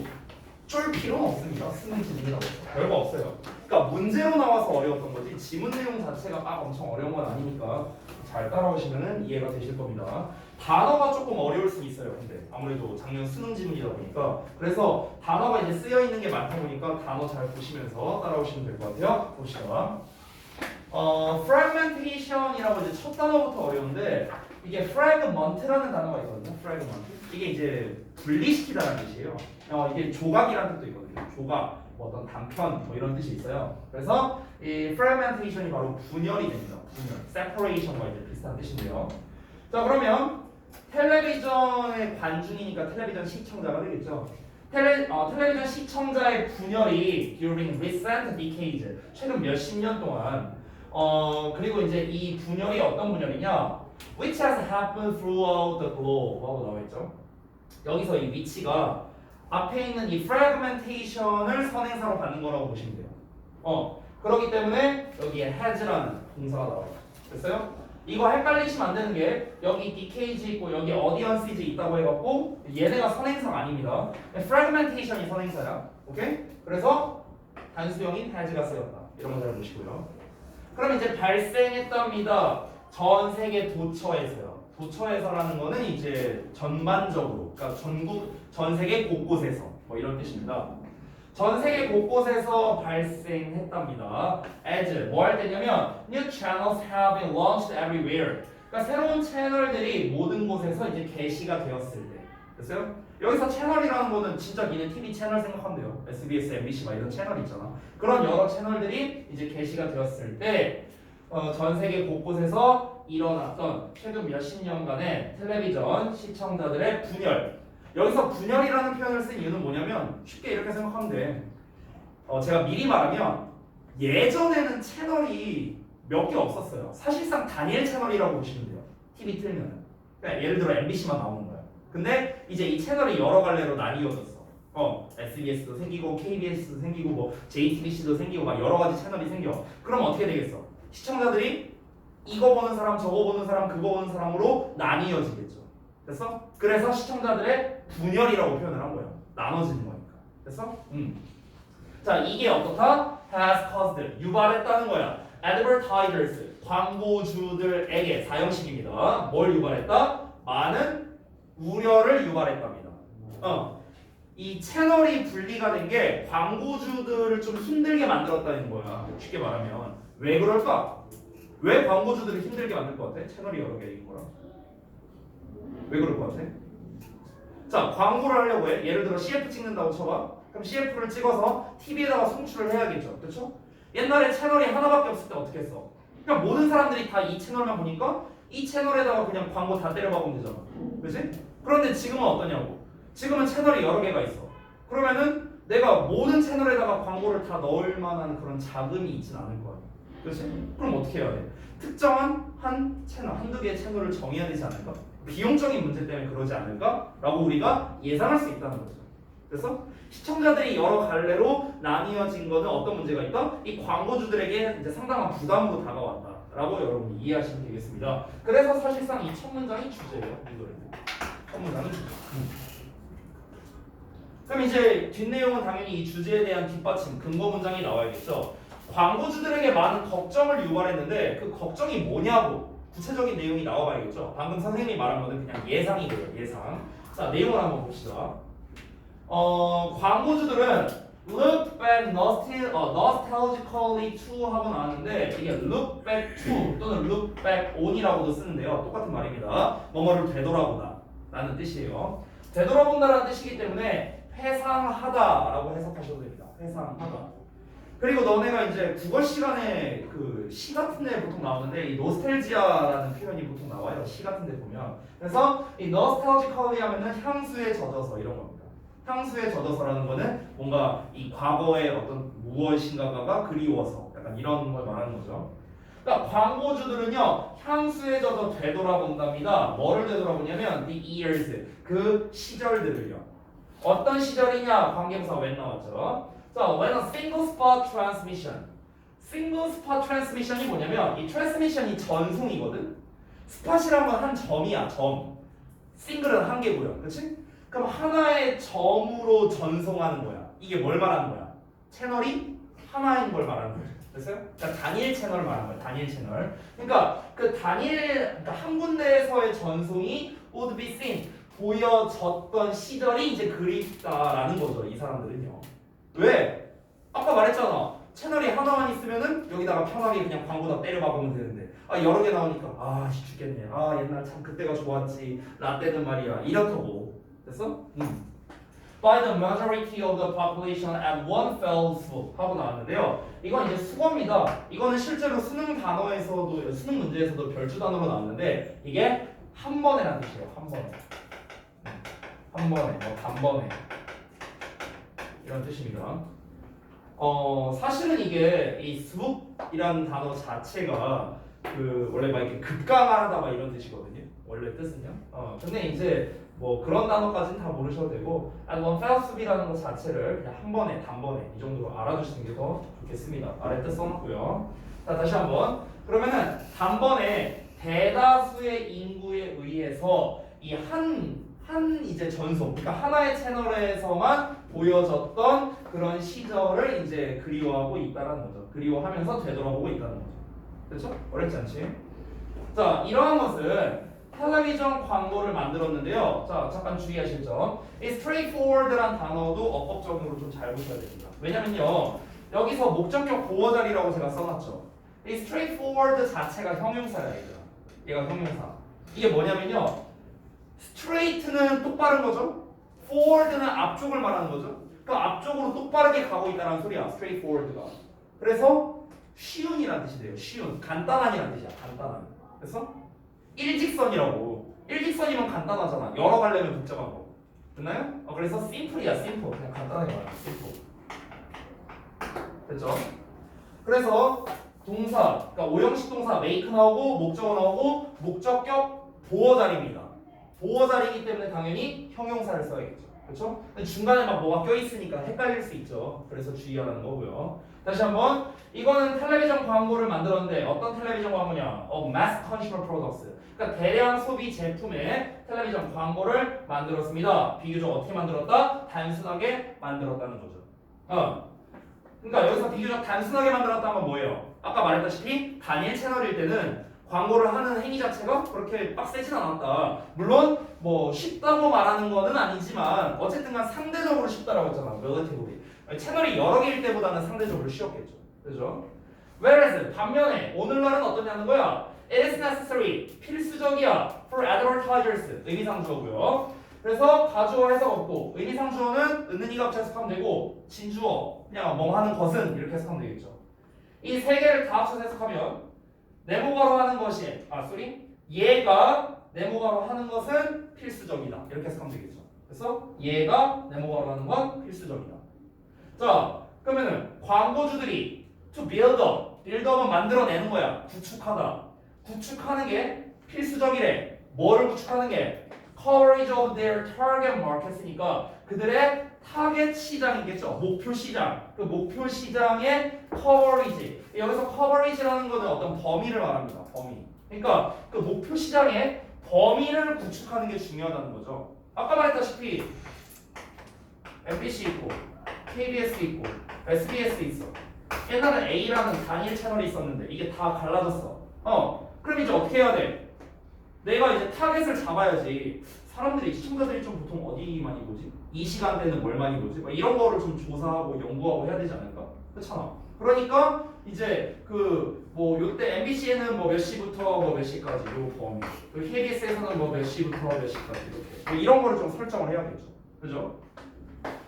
쫄 필요는 없습니다. 쓰는 지문이라고 해서 별거 없어요. 그러니까 문제로 나와서 어려웠던 거지 지문 내용 자체가 막 엄청 어려운 건 아니니까 잘 따라오시면 이해가 되실 겁니다. 단어가 조금 어려울 수 있어요. 근데 아무래도 작년 수능 지문이다 보니까 그래서 단어가 이제 쓰여 있는 게 많다 보니까 단어 잘 보시면서 따라오시면 될 것 같아요. 봅시다. fragmentation이라고 이제 첫 단어부터 어려운데 이게 fragment라는 단어가 있거든요. fragment. 이게 이제 분리시키다라는 뜻이에요. 이게 조각이라는 뜻도 있거든요. 조각, 뭐 어떤 단편 뭐 이런 뜻이 있어요. 그래서 이 fragmentation이 바로 분열이 됩니다. 분열, separation과 이제 비슷한 뜻인데요. 자 그러면 텔레비전의 관중이니까 텔레비전 시청자가 되겠죠. 텔레비전 시청자의 분열이 during recent decades 최근 몇십 년 동안 그리고 이제 이 분열이 어떤 분열이냐 which has happened throughout the globe 라고 나와 있죠. 여기서 이 위치가 앞에 있는 이 fragmentation을 선행사로 받는 거라고 보시면 돼요. 그렇기 때문에 여기에 has라는 동사가 나와요. 됐어요? 이거 헷갈리시면 안 되는 게 여기 decades 있고 여기 audiences 있다고 해갖고 얘네가 선행사가 아닙니다. fragmentation이 선행사야. 오케이? 그래서 단수형인 has가 쓰였다. 이런 거 잘 보시고요. 그럼 이제 발생했답니다. 전 세계 도처에서요. 도처에서라는 거는 이제 전반적으로, 그러니까 전 세계 곳곳에서 뭐 이런 뜻입니다. 전 세계 곳곳에서 발생했답니다. as 뭐 할 때냐면 new channels have been launched everywhere. 그러니까 새로운 채널들이 모든 곳에서 이제 게시가 되었을 때. 됐어요? 여기서 채널이라는 거는 진짜 니네 TV 채널 생각하면 돼요. SBS, MBC 막 이런 채널 있잖아. 그런 여러 채널들이 이제 게시가 되었을 때 전 세계 곳곳에서 일어났던 최근 몇십 년간의 텔레비전 시청자들의 분열. 여기서 분열이라는 표현을 쓴 이유는 뭐냐면 쉽게 이렇게 생각하면 돼. 제가 미리 말하면 예전에는 채널이 몇 개 없었어요. 사실상 단일 채널이라고 보시면 돼요. TV 틀면. 그러니까 예를 들어 MBC만 나오는 거야. 근데 이제 이 채널이 여러 갈래로 나뉘어졌어. SBS도 생기고 KBS도 생기고 뭐 JTBC도 생기고 막 여러 가지 채널이 생겨. 그럼 어떻게 되겠어? 시청자들이 이거 보는 사람, 저거 보는 사람, 그거 보는 사람으로 나뉘어지겠죠. 됐어? 그래서 시청자들의 분열이라고 표현을 한 거예요. 나눠지는 거니까. 됐어? 자, 이게 어떻다? has caused, 유발했다는 거야. advertisers, 광고주들에게 사형식입니다. 뭘 유발했다? 많은 우려를 유발했답니다. 이 채널이 분리가 된 게 광고주들을 좀 힘들게 만들었다는 거야. 쉽게 말하면. 왜 그럴까? 왜 광고주들을 힘들게 만들 것 같아? 채널이 여러 개인 거라. 왜 그럴 것 같아? 자, 광고를 하려고 해. 예를 들어 CF 찍는다고 쳐봐. 그럼 CF를 찍어서 TV에다가 송출을 해야겠죠. 그렇죠? 옛날에 채널이 하나밖에 없을 때 어떻게 했어? 그냥 모든 사람들이 다 이 채널만 보니까 이 채널에다가 그냥 광고 다 때려박으면 되잖아. 그렇지? 그런데 지금은 어떠냐고. 지금은 채널이 여러 개가 있어. 그러면은 내가 모든 채널에다가 광고를 다 넣을 만한 그런 자금이 있진 않을 거야. 그렇지? 그럼 어떻게 해야 돼? 특정한 한 채널, 한두 개의 채널을 정해야 되지 않을까? 비용적인 문제 때문에 그러지 않을까? 라고 우리가 예상할 수 있다는 거죠. 그래서 시청자들이 여러 갈래로 나뉘어진 거는 어떤 문제가 있다? 이 광고주들에게 이제 상당한 부담으로 다가왔다. 라고 여러분이 이해하시면 되겠습니다. 그래서 사실상 이 첫 문장이 주제예요. 이 노래. 첫 문장이 주제. 그럼 이제 뒷내용은 당연히 이 주제에 대한 뒷받침, 근거 문장이 나와야겠죠. 광고주들에게 많은 걱정을 유발했는데 그 걱정이 뭐냐고 구체적인 내용이 나와봐야겠죠. 방금 선생님이 말한 거는 그냥 예상이고요. 예상. 자, 내용을 한번 봅시다. 광고주들은 look back nostalgically to 하고 나왔는데 이게 look back to 또는 look back on이라고도 쓰는데요. 똑같은 말입니다. 뭐뭐를 되돌아보다 라는 뜻이에요. 되돌아본다라는 뜻이기 때문에 회상하다라고 해석하셔도 됩니다. 회상하다. 그리고 너네가 이제 국어 시간에 그 시 같은 데 보통 나오는데 이 노스텔지아라는 표현이 보통 나와요. 시 같은 데 보면. 그래서 이 nostalgically 하면은 향수에 젖어서 이런 겁니다. 향수에 젖어서라는 거는 뭔가 이 과거의 어떤 무엇인가가 그리워서 약간 이런 걸 말하는 거죠. 그러니까 광고주들은요 향수에 젖어 되돌아본답니다. 뭐를 되돌아보냐면 the years 그 시절들을요. 어떤 시절이냐? 관계부사 when 나왔죠. 자, when a single spot transmission. single spot transmission이 뭐냐면 이 transmission이 전송이거든. 스팟이란 건 한 점이야, 점. 싱글은 한 개고요. 그렇지? 그럼 하나의 점으로 전송하는 거야. 이게 뭘 말하는 거야? 채널이 하나인 걸 말하는 거야. 됐어요? 그러니까 단일 채널을 말하는 거야. 단일 채널. 그러니까 그 그러니까 한 군데에서의 전송이 would be seen 보여졌던 시절이 이제 그립다라는 거죠. 이 사람들은요. 왜? 아까 말했잖아. 채널이 하나만 있으면은 여기다가 편하게 그냥 광고 다 때려 박으면 되는데 여러 개 나오니까 죽겠네. 옛날 참 그때가 좋았지. 라떼는 말이야. 이렇다고. 됐어? By the majority of the population at one fell swoop 하고 나왔는데요. 이건 이제 수거입니다. 이거는 실제로 수능 단어에서도 수능 문제에서도 별주 단어로 나왔는데 이게 한 번에라는 뜻이에요. 한 번에. 한 번에, 뭐 단번에 이런 뜻입니다. 사실은 이게 이 swoop이라는 단어 자체가 그 원래 막 이렇게 급강하다 막 이런 뜻이거든요. 원래 뜻은요. 근데 이제 뭐 그런 단어까지는 다 모르셔도 되고 at one fell swoop이라는 것 자체를 그냥 한 번에 단번에 이 정도로 알아주시는 게 더 좋겠습니다. 아래 뜻 써놨고요. 자 다시 한번 그러면은 단번에 대다수의 인구에 의해서 이 한 이제 전송, 그러니까 하나의 채널에서만 보여졌던 그런 시절을 이제 그리워하고 있다는 거죠. 그리워하면서 되돌아보고 있다는 거죠. 그렇죠? 어렵지 않지? 자, 이러한 것은 텔레비전 광고를 만들었는데요. 자, 잠깐 주의하실 점. 이 straightforward란 단어도 어법적으로 좀 잘 보셔야 됩니다. 왜냐면요, 여기서 목적격 보어 자리라고 제가 써놨죠. 이 straightforward 자체가 형용사야, 얘가 형용사. 이게 뭐냐면요. straight는 똑바른 거죠. forward는 앞쪽을 말하는 거죠. 그러니까 앞쪽으로 똑바르게 가고 있다는 소리야. straightforward가. 그래서 쉬운이라는 뜻이 돼요. 쉬운, 간단한이라는 뜻이야. 간단한. 그래서 일직선이라고. 일직선이면 간단하잖아. 여러 가려면 복잡하고. 됐나요? 그래서 simple이야. simple. 그냥 간단하게 말하면 simple. 됐죠? 그래서 동사, 그러니까 오형식 동사 make 나오고 목적어 나오고 목적격 보어 자리입니다. 보어 자리이기 때문에 당연히 형용사를 써야겠죠. 그렇죠? 중간에 막 뭐가 껴있으니까 헷갈릴 수 있죠. 그래서 주의하라는 거고요. 다시 한번 이거는 텔레비전 광고를 만들었는데 어떤 텔레비전 광고냐? mass consumer products. 그러니까 대량 소비 제품의 텔레비전 광고를 만들었습니다. 비교적 어떻게 만들었다? 단순하게 만들었다는 거죠. 그러니까 여기서 비교적 단순하게 만들었다는 건 뭐예요? 아까 말했다시피 단일 채널일 때는 광고를 하는 행위 자체가 그렇게 빡세진 않았다. 물론 뭐 쉽다고 말하는 거는 아니지만 어쨌든 간 상대적으로 쉽다라고 했잖아. relatively. 채널이 여러 개일 때보다는 상대적으로 쉬웠겠죠. 그죠? Whereas 반면에 오늘날은 어떠냐는 거야. It is necessary. 필수적이야. For advertisers. 의미상 주어고요. 그래서 가주어 해석 없고 의미상 주어는 있는 이가 합쳐 해석하면 되고 진주어 그냥 뭐 하는 것은 이렇게 해석하면 되겠죠. 이 세 개를 다 합쳐서 해석하면 네모가로 하는 것이 얘가 네모가로 하는 것은 필수적이다. 이렇게 해석하면 되겠죠. 그래서 얘가 네모가로 하는 건 필수적이다. 자, 그러면은 광고주들이 to build up, build up은 만들어내는 거야. 구축하다. 구축하는 게 필수적이래. 뭐를 구축하는 게? coverage of their target market이니까 그들의 타겟 시장이겠죠. 목표 시장. 그 목표 시장의 coverage. 여기서 coverage라는 거는 어떤 범위를 말합니다. 범위. 그러니까 그 목표 시장의 범위를 구축하는 게 중요하다는 거죠. 아까 말했다시피 MBC 있고 KBS 있고 SBS 있어. 옛날에 A라는 단일 채널이 있었는데 이게 다 갈라졌어. 그럼 이제 어떻게 해야 돼? 내가 이제 타겟을 잡아야지. 사람들이 시청자들이 좀 보통 어디 많이 보지? 이 시간대는 뭘 많이 보지? 막 이런 거를 좀 조사하고 연구하고 해야 되지 않을까? 그렇잖아. 그러니까 이제 그 뭐 요때 MBC에는 뭐 몇 시부터 뭐 몇 시까지 요 범위, 그 KBS에서는 뭐 몇 시부터 몇 시까지 이렇게 뭐 이런 거를 좀 설정을 해야겠죠. 그죠?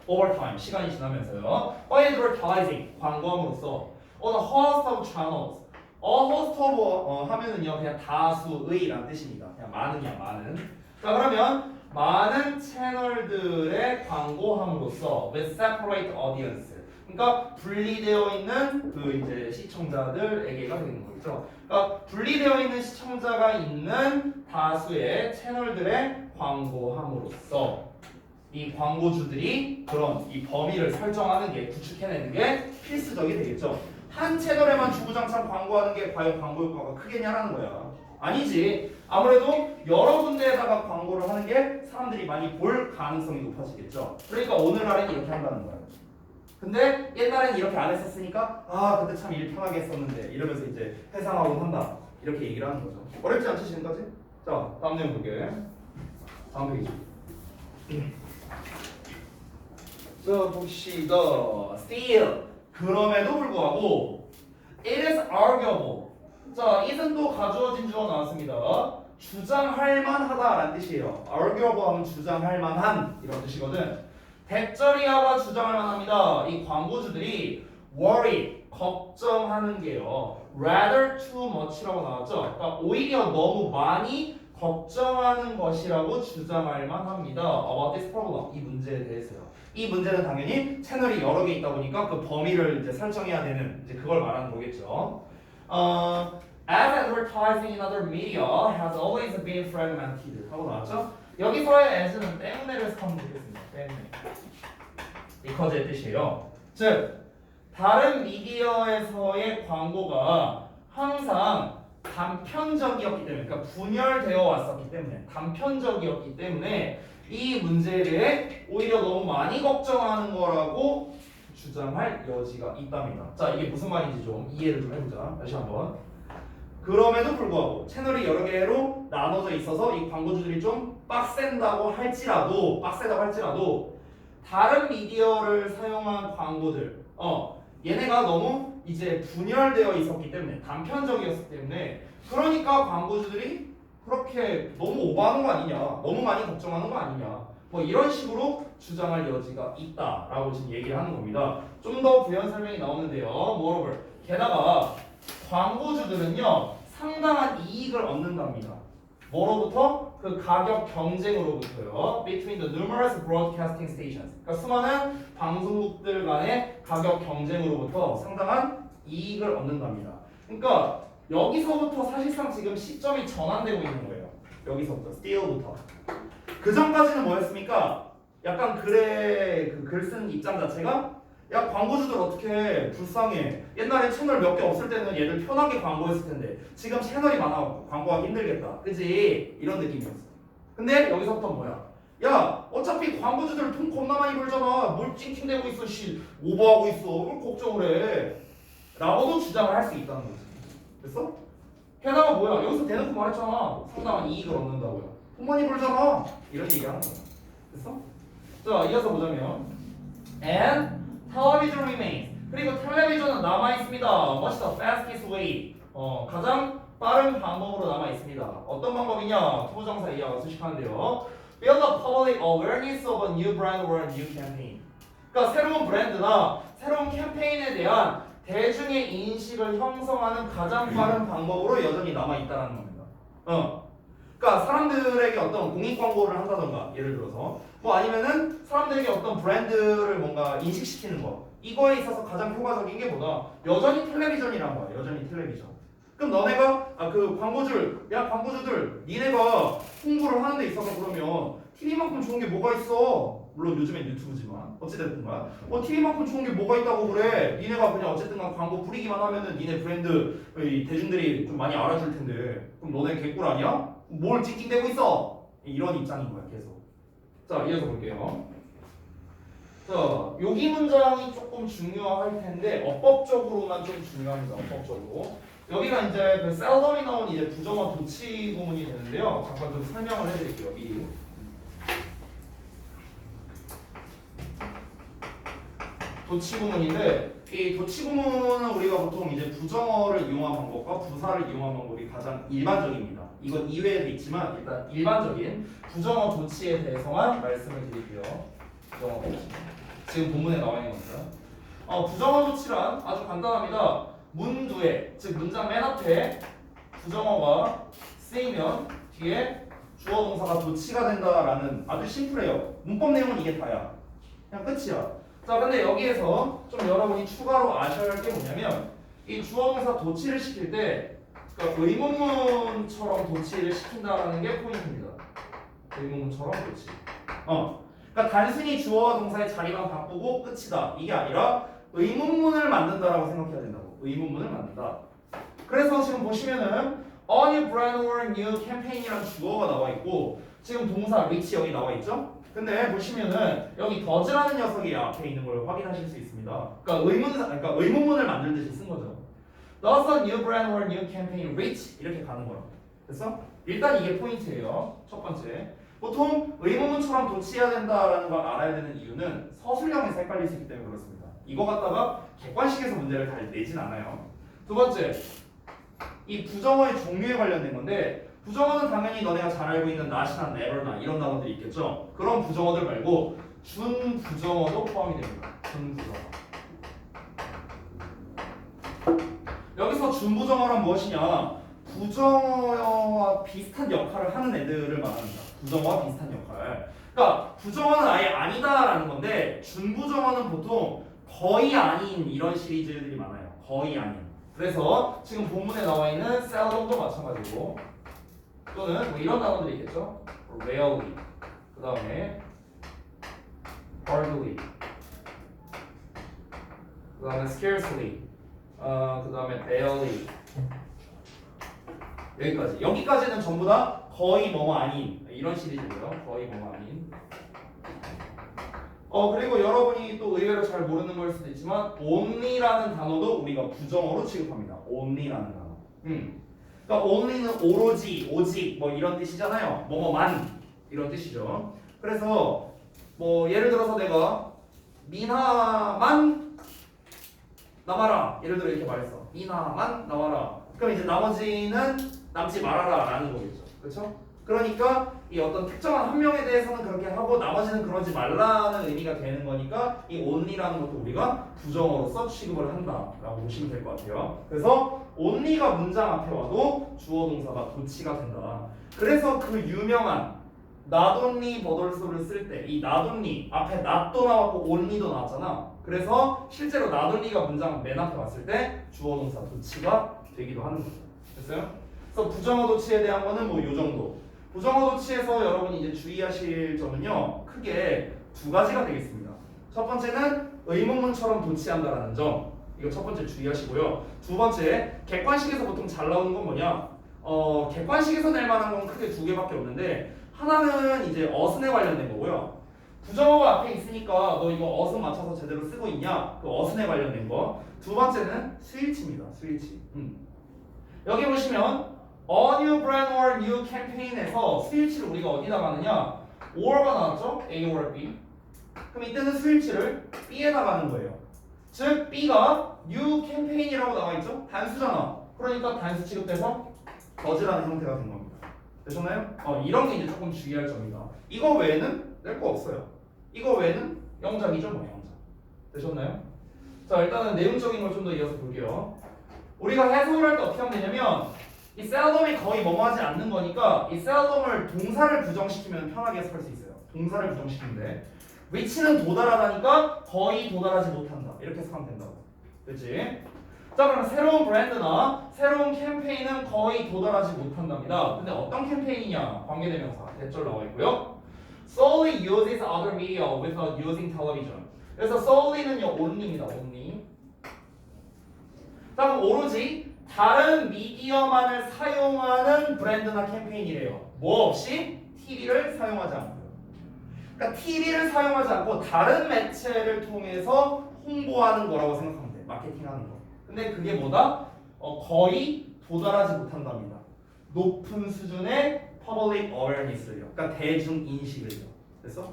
Over time 시간이 지나면서요. By advertising 광고함으로써 on a host of channels. host of 하면은요 그냥 다수의라는 뜻입니다. 그냥 많은이야 많은. 자 그러면 많은 채널들의 광고함으로써 with separate audience. 그러니까 분리되어 있는 그 이제 시청자들에게가 되는 거죠. 그러니까 분리되어 있는 시청자가 있는 다수의 채널들의 광고함으로써 이 광고주들이 그런 이 범위를 설정하는 게 구축해내는 게 필수적이 되겠죠. 한 채널에만 주구장창 광고하는 게 과연 광고 효과가 크겠냐라는 거야. 아니지. 아무래도 여러 군데에다가 광고를 하는 게 사람들이 많이 볼 가능성이 높아지겠죠. 그러니까 오늘날엔 이렇게 한다는 거야. 근데 옛날엔 이렇게 안 했었으니까 아 그때 참 일 편하게 했었는데 이러면서 이제 회상하고 한다 이렇게 얘기를 하는 거죠. 어렵지 않지 지금까지? 자 다음 내용 볼게. 다음 페이지. 자 봅시다. Still 그럼에도 불구하고 it is arguable. 자 isn't 또 가주어진 주어 나왔습니다. 주장할 만하다라는 뜻이에요. arguable 하면 주장할 만한 이런 뜻이거든. 백절이야가 주장할 만합니다. 이 광고주들이 worry 걱정하는 게요. rather too much라고 나왔죠. 그러니까 오히려 너무 많이 걱정하는 것이라고 주장할 만합니다. about this problem 이 문제에 대해서요. 이 문제는 당연히 채널이 여러 개 있다 보니까 그 범위를 이제 설정해야 되는 이제 그걸 말하는 거겠죠. As advertising in other media has always been fragmented 하고 나왔죠. 여기서의 as는 때문에를 사용하면 되겠습니다. 때문에. because의 뜻이에요. 즉 다른 미디어에서의 광고가 항상 단편적이었기 때문에, 그러니까 분열되어 왔었기 때문에, 단편적이었기 때문에 이 문제에 대해 오히려 너무 많이 걱정하는 거라고 주장할 여지가 있답니다. 자, 이게 무슨 말인지 좀 이해를 좀 해보자. 다시 한번. 그럼에도 불구하고 채널이 여러 개로 나눠져 있어서 이 광고주들이 좀 빡센다고 할지라도 다른 미디어를 사용한 광고들, 얘네가 너무 이제 분열되어 있었기 때문에 단편적이었기 때문에 그러니까 광고주들이 그렇게 너무 오버하는 거 아니냐, 너무 많이 걱정하는 거 아니냐, 뭐 이런 식으로 주장할 여지가 있다라고 지금 얘기를 하는 겁니다. 좀 더 부연 설명이 나오는데요. moreover, 게다가 광고주들은요 상당한 이익을 얻는답니다. 뭐로부터? 그 가격 경쟁으로부터요. Between the numerous broadcasting stations. 그러니까 수많은 방송국들 간의 가격 경쟁으로부터 상당한 이익을 얻는답니다. 그러니까 여기서부터 사실상 지금 시점이 전환되고 있는 거예요. 여기서부터, still부터. 그 전까지는 뭐였습니까? 약간 글의 그 글 쓴 입장 자체가 야 광고주들 어떻게 불쌍해. 옛날에 채널 몇 개 없을 때는 얘들 편하게 광고했을 텐데 지금 채널이 많아갖고 광고하기 힘들겠다. 그치? 이런 느낌이었어. 근데 여기서부터 뭐야? 야 어차피 광고주들 돈 겁나 많이 벌잖아. 뭘 찡찡대고 있어. 씨 오버하고 있어. 뭘 걱정을 해. 라고도 주장을 할 수 있다는 거지. 됐어? 게다가 뭐야? 여기서 대놓고 말했잖아. 상당한 이익을 얻는다고요. 돈 많이 벌잖아. 이런 얘기 하는 거야. 됐어? 자 이어서 보자면 and television remains. 그리고 텔레비전은 남아 있습니다. What's the fastest way? 가장 빠른 방법으로 남아 있습니다. 어떤 방법이냐? 투부정사 이하가 수식하는데요. Build a public awareness of a new brand or a new campaign. 그러니까 새로운 브랜드나 새로운 캠페인에 대한 대중의 인식을 형성하는 가장 빠른 방법으로 여전히 남아 있다는 겁니다. 그러니까 사람들에게 어떤 공익 광고를 한다던가 예를 들어서 뭐 아니면은 사람들에게 어떤 브랜드를 뭔가 인식시키는 거 이거에 있어서 가장 효과적인 게 뭐다? 여전히 텔레비전이란 거야. 여전히 텔레비전. 그럼 너네가 그 광고주들 니네가 홍보를 하는 데 있어서 그러면 TV만큼 좋은 게 뭐가 있어? 물론 요즘엔 유튜브지만 어찌됐든 간 TV만큼 좋은 게 뭐가 있다고 그래. 니네가 그냥 어쨌든 간 광고 뿌리기만 하면은 니네 브랜드 대중들이 좀 많이 알아줄 텐데 그럼 너네 개꿀 아니야? 뭘 찡찡대고 있어? 이런 입장인 거야 계속. 자 이어서 볼게요. 자 여기 문장이 조금 중요할 텐데 어법적으로만 좀 중요합니다. 어법적으로 여기가 이제 그 셀덤이 나온 이제 부정어 도치 구문이 되는데요. 잠깐 좀 설명을 해드릴게요. 미리. 도치 구문인데 이 도치 구문은 우리가 보통 이제 부정어를 이용한 방법과 부사를 이용한 방법이 가장 일반적입니다. 이건 이외에도 있지만 일단 일반적인 부정어 도치에 대해서만 말씀을 드릴게요. 부정어 도치. 지금 본문에 나와 있는 겁니다. 부정어 도치란 아주 간단합니다. 문두에, 즉 문장 맨 앞에 부정어가 쓰이면 뒤에 주어 동사가 도치가 된다라는 아주 심플해요. 문법 내용은 이게 다야. 그냥 끝이야. 자, 근데 여기에서 좀 여러분이 추가로 아셔야 할 게 뭐냐면 이 주어 동사 도치를 시킬 때 그러니까 의문문처럼 도치를 시킨다라는 게 포인트입니다. 의문문처럼 도치. 그러니까 단순히 주어와 동사의 자리만 바꾸고 끝이다. 이게 아니라 의문문을 만든다라고 생각해야 된다고. 의문문을 만든다. 그래서 지금 보시면은 a new brand or new campaign이란 주어가 나와 있고 지금 동사 reach 여기 나와 있죠? 근데 보시면은 여기 does라는 녀석이 앞에 있는 걸 확인하실 수 있습니다. 그러니까 의문문을 만들듯이 쓴 거죠. Does a new brand or new campaign reach? 이렇게 가는 거야. 됐어? 일단 이게 포인트예요. 첫 번째. 보통 의문문처럼 도치해야 된다라는 걸 알아야 되는 이유는 서술형에서 헷갈릴 수 있기 때문에 그렇습니다. 이거 갖다가 객관식에서 문제를 잘 내진 않아요. 두 번째, 이 부정어의 종류에 관련된 건데 부정어는 당연히 너네가 잘 알고 있는 not이나 never나 이런 단어들이 있겠죠. 그런 부정어들 말고 준부정어도 포함이 됩니다. 준부정어. 여기서 준부정어란 무엇이냐? 부정어와 비슷한 역할을 하는 애들을 말합니다. 부정어와 비슷한 역할. 그러니까 부정어는 아예 아니다라는 건데 준부정어는 보통 거의 아닌 이런 시리즈들이 많아요. 거의 아닌. 그래서 지금 본문에 나와 있는 seldom도 마찬가지고 또는 뭐 이런 단어들이 있겠죠. rarely, 그 다음에 hardly, 그 다음에 scarcely, 그 다음에 barely 여기까지는 전부 다 거의 뭐뭐 아닌 이런 시리즈고요. 거의 뭐뭐 아닌. 그리고 여러분이 또 의외로 잘 모르는 걸 수도 있지만 only라는 단어도 우리가 부정어로 취급합니다. only라는 단어. 그러니까 only는 오로지, 오직 뭐 이런 뜻이잖아요. 뭐뭐만 이런 뜻이죠. 그래서 뭐 예를 들어서 내가 미나만 남아라. 예를 들어 이렇게 말했어. 미나만 남아라. 그럼 이제 나머지는 남지 말아라 라는 거겠죠. 그렇죠? 그러니까 이 어떤 특정한 한 명에 대해서는 그렇게 하고 나머지는 그러지 말라는 의미가 되는 거니까 이 only라는 것도 우리가 부정어로서 취급을 한다라고 보시면 될 것 같아요. 그래서 only가 문장 앞에 와도 주어 동사가 도치가 된다. 그래서 그 유명한 not only but also를 쓸 때 이 not only 앞에 not도 나왔고 only도 나왔잖아. 그래서 실제로 not only가 문장 맨 앞에 왔을 때 주어 동사 도치가 되기도 하는 거죠. 됐어요? 그래서 부정어 도치에 대한 거는 뭐 요 정도. 부정어 도치에서 여러분이 이제 주의하실 점은요. 크게 두 가지가 되겠습니다. 첫 번째는 의문문처럼 도치한다라는 점. 이거 첫 번째 주의하시고요. 두 번째, 객관식에서 보통 잘 나오는 건 뭐냐? 객관식에서 낼 만한 건 크게 두 개밖에 없는데 하나는 이제 어순에 관련된 거고요. 부정어가 앞에 있으니까 너 이거 어순 맞춰서 제대로 쓰고 있냐? 그 어순에 관련된 거. 두 번째는 스위치입니다. 스위치. 여기 보시면 A new brand or new campaign에서 스위치를 우리가 어디다 가느냐? or가 나왔죠? A or B. 그럼 이때는 스위치를 B에다 가는 거예요. 즉 B가 new campaign이라고 나와 있죠? 단수잖아. 그러니까 단수 취급돼서 does라는 형태가 된 겁니다. 되셨나요? 이런 게 이제 조금 주의할 점이다. 이거 외에는 낼 거 없어요. 이거 외에는 영작이죠, 뭐 영작. 되셨나요? 자, 일단은 내용적인 걸 좀 더 이어서 볼게요. 우리가 해석을 할 때 어떻게 하면 되냐면 이 seldom이 거의 뭐뭐하지 않는 거니까 이 seldom을 동사를 부정시키면 편하게 해석할 수 있어요. 동사를 부정시키는데 reach는 도달하다니까 거의 도달하지 못한다. 이렇게 해석하면 된다고. 그렇지? 자, 그럼 새로운 브랜드나 새로운 캠페인은 거의 도달하지 못한답니다. 근데 어떤 캠페인이냐? 관계대명사 대절 나와 있고요. solely uses other media without using television. 그래서 solely는요 only입니다. only. 자, 그럼 오로지 다른 미디어만을 사용하는 브랜드나 캠페인이래요. 뭐 없이? TV를 사용하지 않고요. 그러니까 TV를 사용하지 않고 다른 매체를 통해서 홍보하는 거라고 생각하면 돼. 마케팅하는 거. 근데 그게 뭐다? 거의 도달하지 못한답니다. 높은 수준의 public awareness요. 그러니까 대중 인식을요. 됐어?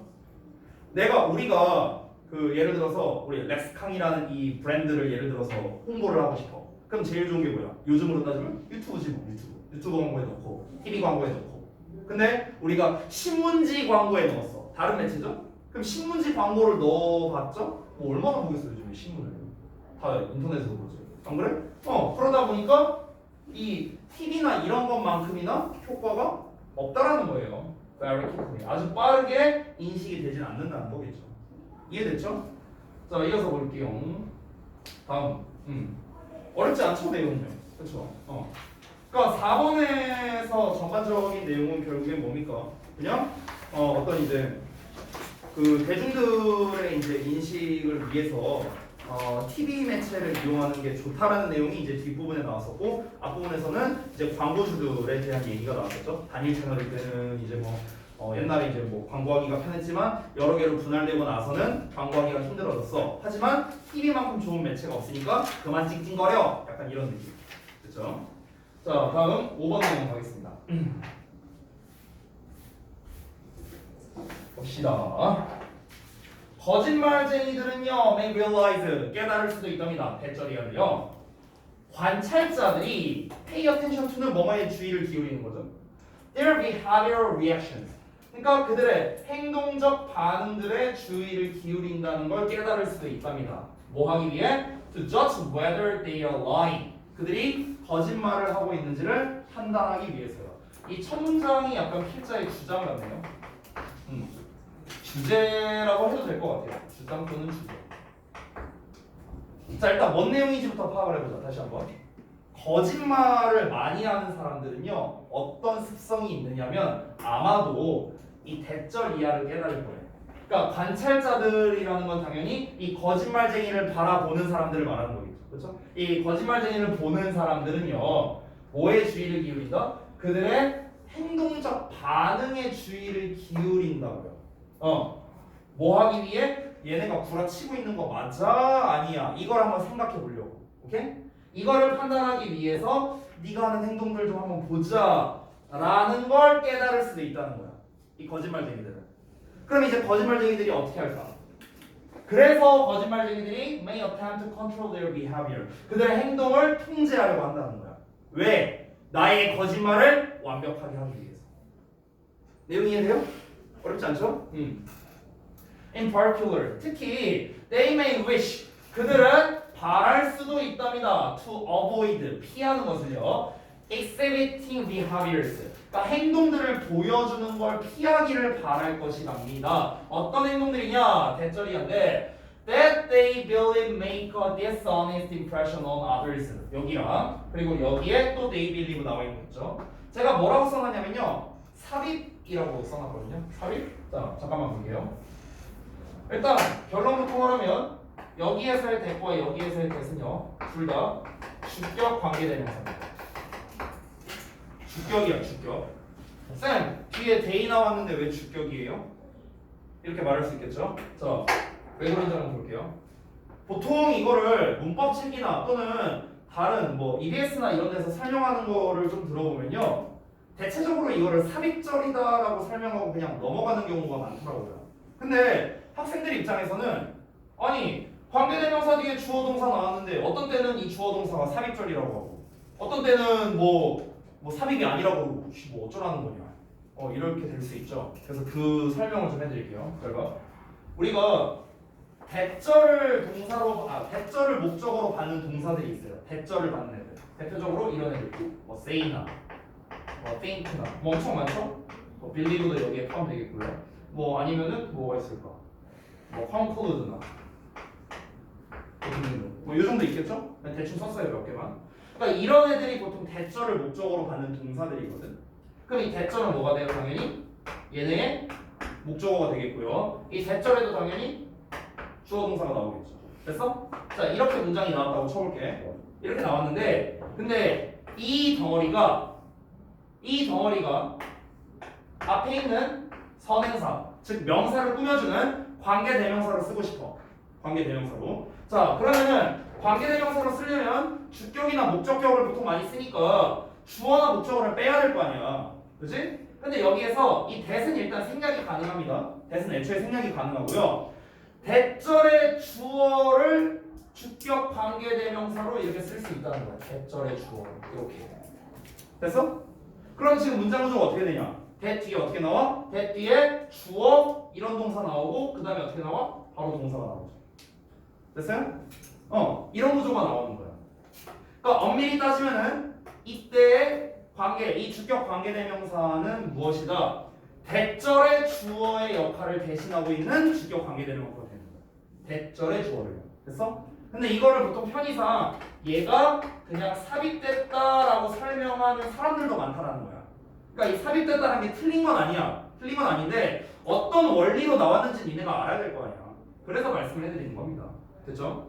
우리가 그 예를 들어서 우리 렉스캉이라는 이 브랜드를 예를 들어서 홍보를 하고 싶어. 그럼 제일 좋은 게 뭐야? 요즘으로 따지면 유튜브지 뭐. 유튜브 광고에 넣고 TV 광고에 넣고. 근데 우리가 신문지 광고에 넣었어. 다른 매체죠? 그럼 신문지 광고를 넣어봤죠? 뭐 얼마나 보겠어요 요즘에 신문을. 다 인터넷에서 보죠. 안 그래? 그러다 보니까 이 TV나 이런 것만큼이나 효과가 없다라는 거예요. Very quickly. 아주 빠르게 인식이 되진 않는다는 거겠죠. 이해됐죠? 자, 이어서 볼게요. 다음. 어렵지 않죠, 내용은. 그렇죠? 그러니까 4번에서 전반적인 내용은 결국엔 뭡니까? 그냥 어떤 이제 그 대중들의 이제 인식을 위해서 TV 매체를 이용하는 게 좋다라는 내용이 이제 뒷부분에 나왔었고 앞부분에서는 이제 광고주들에 대한 얘기가 나왔었죠. 단일 채널일 때는 이제 옛날에 이제 광고하기가 편했지만 여러 개로 분할되고 나서는 광고하기가 힘들어졌어. 하지만 TV만큼 좋은 매체가 없으니까 그만 찡찡거려. 약간 이런 느낌. 그렇죠? 자, 다음 5번 내용 가겠습니다. 봅시다. 거짓말쟁이들은요, may realize, 깨달을 수도 있답니다. 대절이야를요. 관찰자들이 pay attention to는 뭐뭐에 주의를 기울이는 거죠. Their behavioral reactions. 그러니까 그들의 행동적 반응들에 주의를 기울인다는 걸 깨달을 수도 있답니다. 뭐 하기 위해? To judge whether they are lying. 그들이 거짓말을 하고 있는지를 판단하기 위해서요. 이 첫 문장이 약간 필자의 주장 같네요. 주제라고 해도 될 것 같아요. 주장 또는 주제. 자, 일단 뭔 내용인지부터 파악을 해보자. 다시 한번. 거짓말을 많이 하는 사람들은요, 어떤 습성이 있느냐면 아마도 이 대절 이하를 깨달을 거예요. 그러니까 관찰자들이라는 건 당연히 이 거짓말쟁이를 바라보는 사람들을 말하는 거겠죠. 그렇죠? 이 거짓말쟁이를 보는 사람들은요, 뭐에 주의를 기울인다? 그들의 행동적 반응에 주의를 기울인다고요. 뭐 하기 위해? 얘네가 구라치고 있는 거 맞아? 아니야? 이걸 한번 생각해 보려고. 오케이? 이거를 판단하기 위해서 네가 하는 행동들 좀 한번 보자 라는 걸 깨달을 수도 있다는 거야. 이 거짓말쟁이들은. 그럼 이제 거짓말쟁이들이 어떻게 할까? 그래서 거짓말쟁이들이 may attempt to control their behavior. 그들의 행동을 통제하려고 한다는 거야. 왜? 나의 거짓말을 완벽하게 하기 위해서. 내용 이해돼요? 어렵지 않죠? In particular, 특히 they may wish, 그들은 바랄 수도 있답니다. To avoid, 피하는 것을요. Exhibiting behaviors, 그러니까 행동들을 보여주는 걸 피하기를 바랄 것이랍니다. 어떤 행동들이냐? 대절이한데 that they believe make a dishonest impression on others. 여기랑 그리고 여기에 또 they believe 나와 있는 거죠. 제가 뭐라고 써놨냐면요. 삽입이라고 써놨거든요. 삽입? 자, 잠깐만 볼게요. 일단 결론부터 말하면 여기에서의 대과 여기에서의 대는요 둘 다 주격 관계대명사입니다. 주격이야, 주격. 쌤, 뒤에 they 나왔는데 왜 주격이에요? 이렇게 말할 수 있겠죠? 자, 왜 그런지 한번 볼게요. 보통 이거를 문법책이나 또는 다른 EBS나 이런 데서 설명하는 거를 좀 들어보면요, 대체적으로 이거를 삽입절이다라고 설명하고 그냥 넘어가는 경우가 많더라고요. 근데 학생들 입장에서는 아니 관계대명사 뒤에 주어동사 나왔는데 어떤 때는 이 주어동사가 삽입절이라고 하고 어떤 때는 삽입이 아니라고 어쩌라는 거냐 이렇게 될 수 있죠. 그래서 그 설명을 좀 해드릴게요. 그러니까 우리가 대절을 목적으로 받는 동사들이 있어요. 대절을 받는 애들. 대표적으로 이런 애들 say나 think나 엄청 많죠? believe도 여기에 포함되겠고요. 아니면은 뭐가 있을까? conclude나 이 정도 있겠죠? 대충 썼어요, 몇 개만. 그러니까 이런 애들이 보통 대절을 목적으로 받는 동사들이거든. 그럼 이 대절은 뭐가 돼요? 당연히 얘네의 목적어가 되겠고요. 이 대절에도 당연히 주어 동사가 나오겠죠. 됐어? 자, 이렇게 문장이 나왔다고 쳐볼게. 이렇게 나왔는데 근데 이 덩어리가 앞에 있는 선행사, 즉 명사를 꾸며주는 관계대명사로 쓰고 싶어. 관계대명사로. 자, 그러면은 관계대명사로 쓰려면 주격이나 목적격을 보통 많이 쓰니까 주어나 목적어를 빼야 될 거 아니야. 그치? 근데 여기에서 이 that은 일단 생략이 가능합니다. that은 애초에 생략이 가능하고요. 대절의 주어를 주격 관계대명사로 이렇게 쓸 수 있다는 거야. 대절의 주어 이렇게. 됐어? 그럼 지금 문장 구조가 어떻게 되냐? that 뒤에 어떻게 나와? that 뒤에 주어 이런 동사 나오고 그 다음에 어떻게 나와? 바로 동사가 나오죠. 됐어요? 이런 구조가 나오는 거야. 그러니까 엄밀히 따지면은 이때의 관계, 이 주격 관계대명사는 무엇이다? 대절의 주어의 역할을 대신하고 있는 주격 관계대명사가 되는 거야. 대절의 주어를. 됐어? 근데 이거를 보통 편의상 얘가 그냥 삽입됐다라고 설명하는 사람들도 많다라는 거야. 그러니까 이 삽입됐다는 게 틀린 건 아니야. 틀린 건 아닌데 어떤 원리로 나왔는지 니네가 알아야 될 거 아니야. 그래서 말씀을 해드리는 겁니다. 됐죠?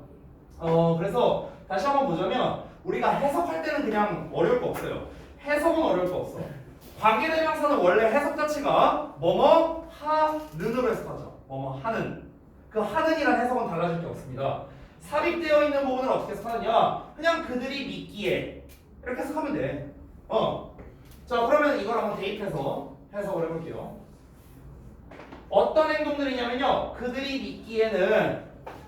그래서 다시 한번 보자면 우리가 해석할 때는 그냥 어려울 거 없어요. 해석은 어려울 거 없어. 관계대명사는 원래 해석 자체가 뭐뭐 하는으로 해석하죠. 뭐뭐 하는. 그 하는이란 해석은 달라질 게 없습니다. 삽입되어 있는 부분을 어떻게 해석하느냐? 그냥 그들이 믿기에 이렇게 해석하면 돼. 자, 그러면 이걸 한번 대입해서 해석을 해볼게요. 어떤 행동들이냐면요, 그들이 믿기에는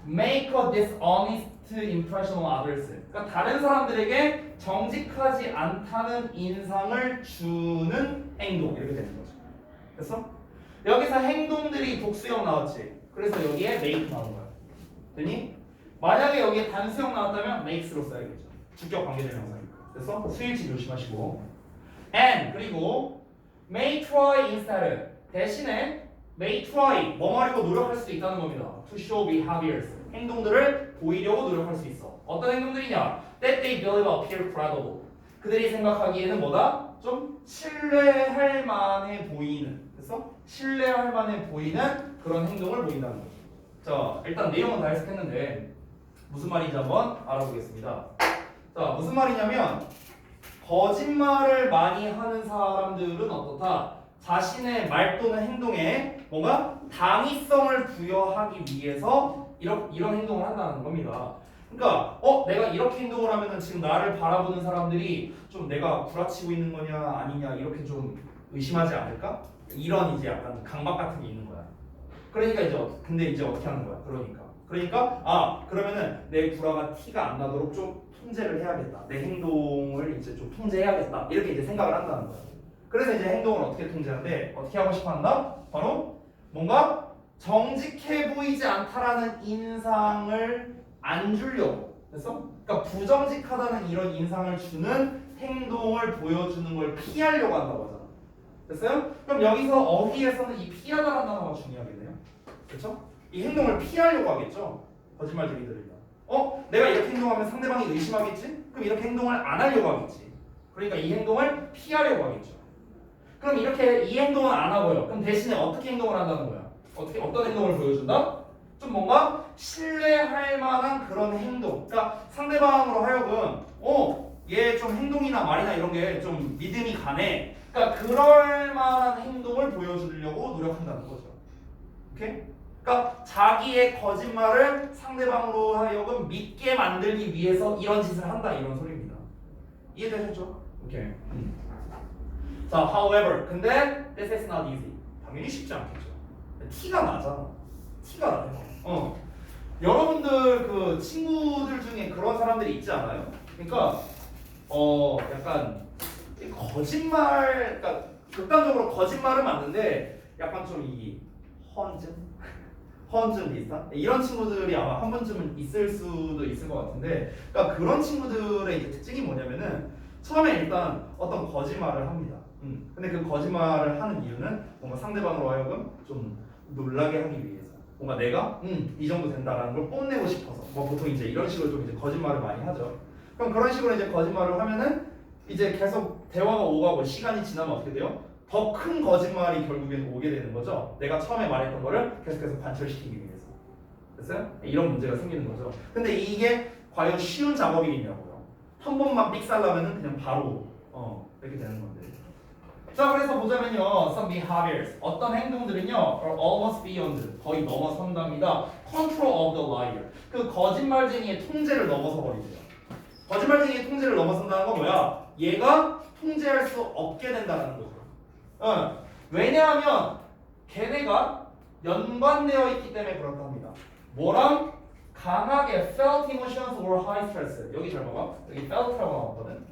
make a dishonest impression on others. 그러니까 다른 사람들에게 정직하지 않다는 인상을 주는 행동, 이렇게 되는 거죠. 됐어? 여기서 행동들이 복수형 나왔지. 그래서 여기에 make 나온 거야. 됐니? 만약에 여기에 단수형 나왔다면 makes로 써야겠죠. 주격 관계대명사니까. 그래서 수일치 조심하시고. and 그리고 may try instead. 대신에 may try 뭐 하려고 노력할 수도 있다는 겁니다. to show behaviors. 행동들을 보이려고 노력할 수 있어. 어떤 행동들이냐? that they believe appear credible. 그들이 생각하기에는 뭐다? 좀 신뢰할 만해 보이는. 그래서 신뢰할 만해 보이는 그런 행동을 보인다는 거죠. 자, 일단 내용은 다 해석했는데 무슨 말인지 한번 알아보겠습니다. 자, 무슨 말이냐면 거짓말을 많이 하는 사람들은 어떻다? 자신의 말 또는 행동에 뭔가 당위성을 부여하기 위해서 이런 행동을 한다는 겁니다. 그러니까 내가 이렇게 행동을 하면은 지금 나를 바라보는 사람들이 좀 내가 구라치고 있는 거냐 아니냐 이렇게 좀 의심하지 않을까? 이런 이제 약간 강박 같은 게 있는 거야. 그러니까 근데 이제 어떻게 하는 거야? 그러니까 그러면은 내 구라가 티가 안 나도록 좀 통제를 해야겠다. 내 행동을 이제 좀 통제해야겠다. 이렇게 이제 생각을 한다는 거야. 그래서 이제 행동을 어떻게 통제하는데 어떻게 하고 싶어 한다? 바로 뭔가 정직해 보이지 않다라는 인상을 안 주려고. 됐어? 그러니까 부정직하다는 이런 인상을 주는 행동을 보여주는 걸 피하려고 한다고 하잖아. 됐어요? 그럼 여기서 어휘에서는 이 피하다라는 단어가 중요하겠네요. 그렇죠? 이 행동을 피하려고 하겠죠. 거짓말쟁이들은요. 내가 이렇게 행동하면 상대방이 의심하겠지? 그럼 이렇게 행동을 안 하려고 하겠지. 그러니까 이 행동을 피하려고 하겠죠. 그럼 이렇게 이 행동은 안 하고요. 그럼 대신에 어떻게 행동을 한다는 거야? 어떤 행동을 보여준다? 좀 뭔가 신뢰할 만한 그런 행동. 그러니까 상대방으로 하여금 얘 좀 행동이나 말이나 이런 게 좀 믿음이 가네. 그러니까 그럴 만한 행동을 보여주려고 노력한다는 거죠. 오케이? 그러니까 자기의 거짓말을 상대방으로 하여금 믿게 만들기 위해서 이런 짓을 한다 이런 소리입니다. 이해되셨죠? 오케이. 자, however, 근데 this is not easy. 당연히 쉽지 않겠죠. 티가 나잖아. 티가 나요. 여러분들 그 친구들 중에 그런 사람들이 있지 않아요? 그러니까 약간 거짓말, 그러니까 극단적으로 거짓말은 맞는데 약간 좀 이 허언증 비슷한 이런 친구들이 아마 한 번쯤은 있을 수도 있을 것 같은데, 그러니까 그런 친구들의 이제 특징이 뭐냐면은 처음에 일단 어떤 거짓말을 합니다. 근데 그 거짓말을 하는 이유는 뭔가 상대방으로 하여금 좀 놀라게 하기 위해서, 뭔가 내가 이 정도 된다라는 걸 뽐내고 싶어서, 뭐 보통 이제 이런 식으로 좀 이제 거짓말을 많이 하죠. 그럼 그런 식으로 이제 거짓말을 하면은 이제 계속 대화가 오가고 시간이 지나면 어떻게 돼요? 더 큰 거짓말이 결국엔 오게 되는 거죠. 내가 처음에 말했던 거를 계속해서 관철시키기 위해서. 됐어요? 이런 문제가 생기는 거죠. 근데 이게 과연 쉬운 작업이냐고요. 한 번만 삑살나면은 그냥 바로 이렇게 되는 건데. 자, 그래서 보자면요, some behaviors, 어떤 행동들은요, are almost beyond, 거의 넘어선답니다. control of the liar, 그 거짓말쟁이의 통제를 넘어서 버리죠. 거짓말쟁이의 통제를 넘어선다는 건 뭐야? 얘가 통제할 수 없게 된다는 거죠. 왜냐하면 걔네가 연관되어 있기 때문에 그렇답니다. 뭐랑? 강하게 felt emotions or high stress. 여기 잘 봐봐. 여기 felt라고 나왔거든.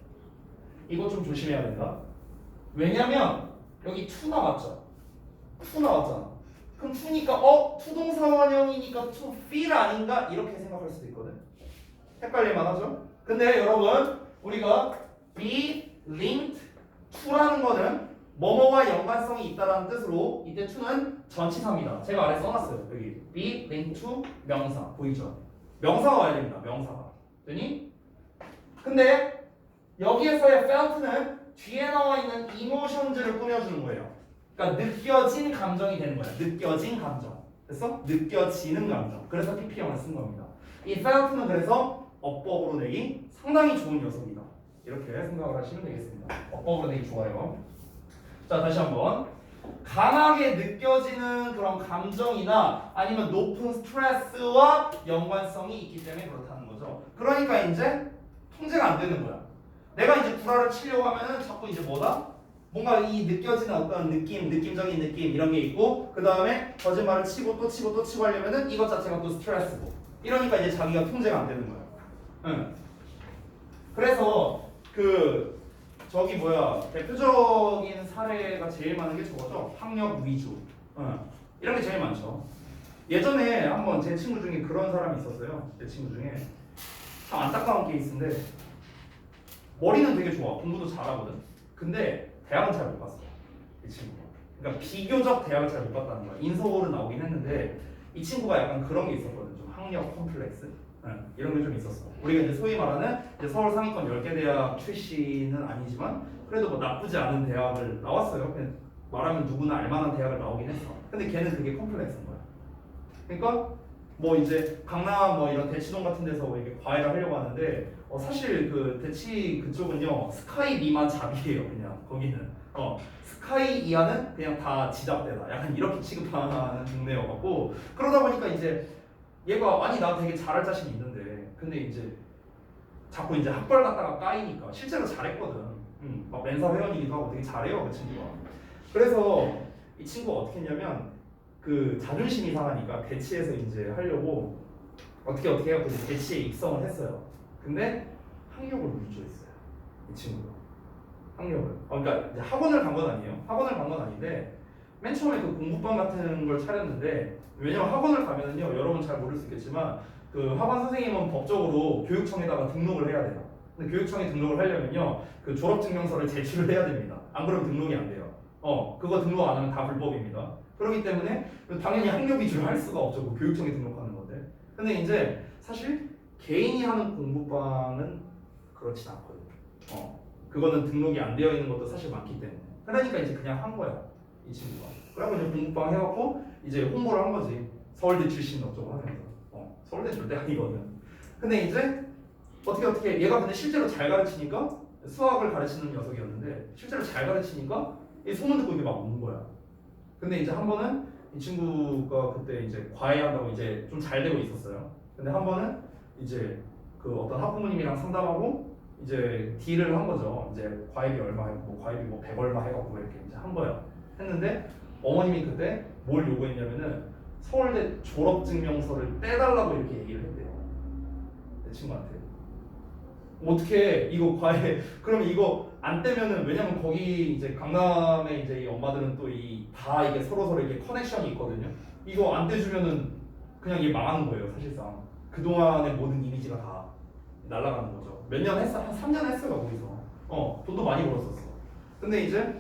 이거 좀 조심해야 된다. 왜냐면 여기 to 나왔죠. to 나왔잖아. 그럼 to니까 투동사원형이니까 to feel 아닌가? 이렇게 생각할 수도 있거든. 헷갈릴만 하죠? 근데 여러분, 우리가 be linked to라는 거는 뭐뭐와 연관성이 있다라는 뜻으로, 이때 to는 전치사입니다. 제가 아래 써놨어요. 여기 be linked to 명사 보이죠? 명사가 와야 됩니다. 명사가. 되니? 근데 여기에서의 felt는 뒤에 나와 있는 emotions를 꾸며주는 거예요. 그러니까 느껴진 감정이 되는 거야. 느껴진 감정. 됐어? 느껴지는 감정. 그래서 PP형을 쓴 겁니다. 이 felt는 그래서 어법으로 내기 상당히 좋은 녀석이다. 이렇게 생각을 하시면 되겠습니다. 어법으로 내기 좋아요. 자, 다시 한번. 강하게 느껴지는 그런 감정이나 아니면 높은 스트레스와 연관성이 있기 때문에 그렇다는 거죠. 그러니까 이제 통제가 안 되는 거야. 내가 이제 구라를 치려고 하면은 자꾸 이제 뭐다? 뭔가 이 느껴지는 어떤 느낌, 느낌적인 느낌 이런 게 있고 그 다음에 거짓말을 치고 또 치고 또 치고 하려면은 이것 자체가 또 스트레스고 이러니까 이제 자기가 통제가 안 되는 거야. 응. 그래서 그 저기 뭐야 대표적인 사례가 제일 많은 게 저거죠. 학력 위주. 이런 게 제일 많죠. 예전에 한번 제 친구 중에 그런 사람이 있었어요. 제 친구 중에 참 안타까운 케이스인데 머리는 되게 좋아. 공부도 잘하거든. 근데 대학은 잘 못 갔어. 이 친구가. 그러니까 비교적 대학을 잘 못 갔다는 거야. 인서울은 나오긴 했는데 이 친구가 약간 그런 게 있었거든. 좀 학력 컴플렉스. 이런 게 좀 있었어. 우리가 이제 소위 말하는 이제 서울 상위권 10개 대학 출신은 아니지만 그래도 뭐 나쁘지 않은 대학을 나왔어요. 그냥 말하면 누구나 알만한 대학을 나오긴 했어. 근데 걔는 그게 컴플렉스인 거야. 그러니까 뭐 이제 강남 뭐 이런 대치동 같은 데서 이렇게 과외를 하려고 하는데 사실 그 대치 그쪽은요 스카이 미만 잡이에요. 그냥 거기는 스카이 이하는 그냥 다 지잡대다. 약간 이렇게 취급하는 동네여갖고 그러다 보니까 이제 얘가 아니 나 되게 잘할 자신 있는데 근데 이제 자꾸 이제 학벌 갖다가 까이니까 실제로 잘했거든. 막 멘사 회원이기도 하고 되게 잘해요 그 친구가. 그래서 이 친구가 어떻게 했냐면 그 자존심이 상하니까 대치에서 이제 하려고 어떻게 해갖고 이제 대치에 입성을 했어요. 근데 학력을 위조했어요 이 친구가. 학력을. 그러니까 이제 학원을 간 건 아니에요. 학원을 간 건 아닌데 맨 처음에 그 공부방 같은 걸 차렸는데 왜냐면 학원을 가면은요 여러분 잘 모를 수 있겠지만 그 학원 선생님은 법적으로 교육청에다가 등록을 해야 돼요. 근데 교육청에 등록을 하려면요 그 졸업증명서를 제출을 해야 됩니다. 안 그러면 등록이 안 돼요. 그거 등록 안 하면 다 불법입니다. 그렇기 때문에 당연히 학력 위주로 할 수가 없죠. 그 교육청에 등록하는 건데. 근데 이제 사실 개인이 하는 공부방은 그렇진 않거든요. 그거는 등록이 안 되어 있는 것도 사실 많기 때문에. 그러니까 이제 그냥 한 거야 이 친구가. 그러고 이제 공부방 해갖고 이제 홍보를 한 거지. 서울대 출신 어쩌고 하면서. 서울대 절대 아니거든. 근데 이제 어떻게 얘가 근데 실제로 잘 가르치니까 수학을 가르치는 녀석이었는데 실제로 잘 가르치니까 이 소문 듣고 이게 막 오는 거야. 근데 이제 한 번은 이 친구가 그때 이제 과외한다고 이제 좀 잘 되고 있었어요. 근데 한 번은 이제 그 어떤 학부모님이랑 상담하고 이제 딜을 한 거죠. 이제 과외비 얼마, 뭐 과외비 뭐 100 얼마 해갖고 이렇게 이제 한 거야. 했는데 어머님이 그때 뭘 요구했냐면은 서울대 졸업증명서를 떼달라고 이렇게 얘기를 했대요. 내 친구한테. 어떻게 이거 과외 그러면 이거 안 떼면은 왜냐면 거기 이제 강남에 이제 이 엄마들은 또 이 다 이게 서로 이게 커넥션이 있거든요. 이거 안 떼주면은 그냥 이게 망하는 거예요 사실상. 그 동안의 모든 이미지가 다 날아가는 거죠. 몇 년 했어? 한 3년 했어요 거기서. 돈도 많이 벌었었어. 근데 이제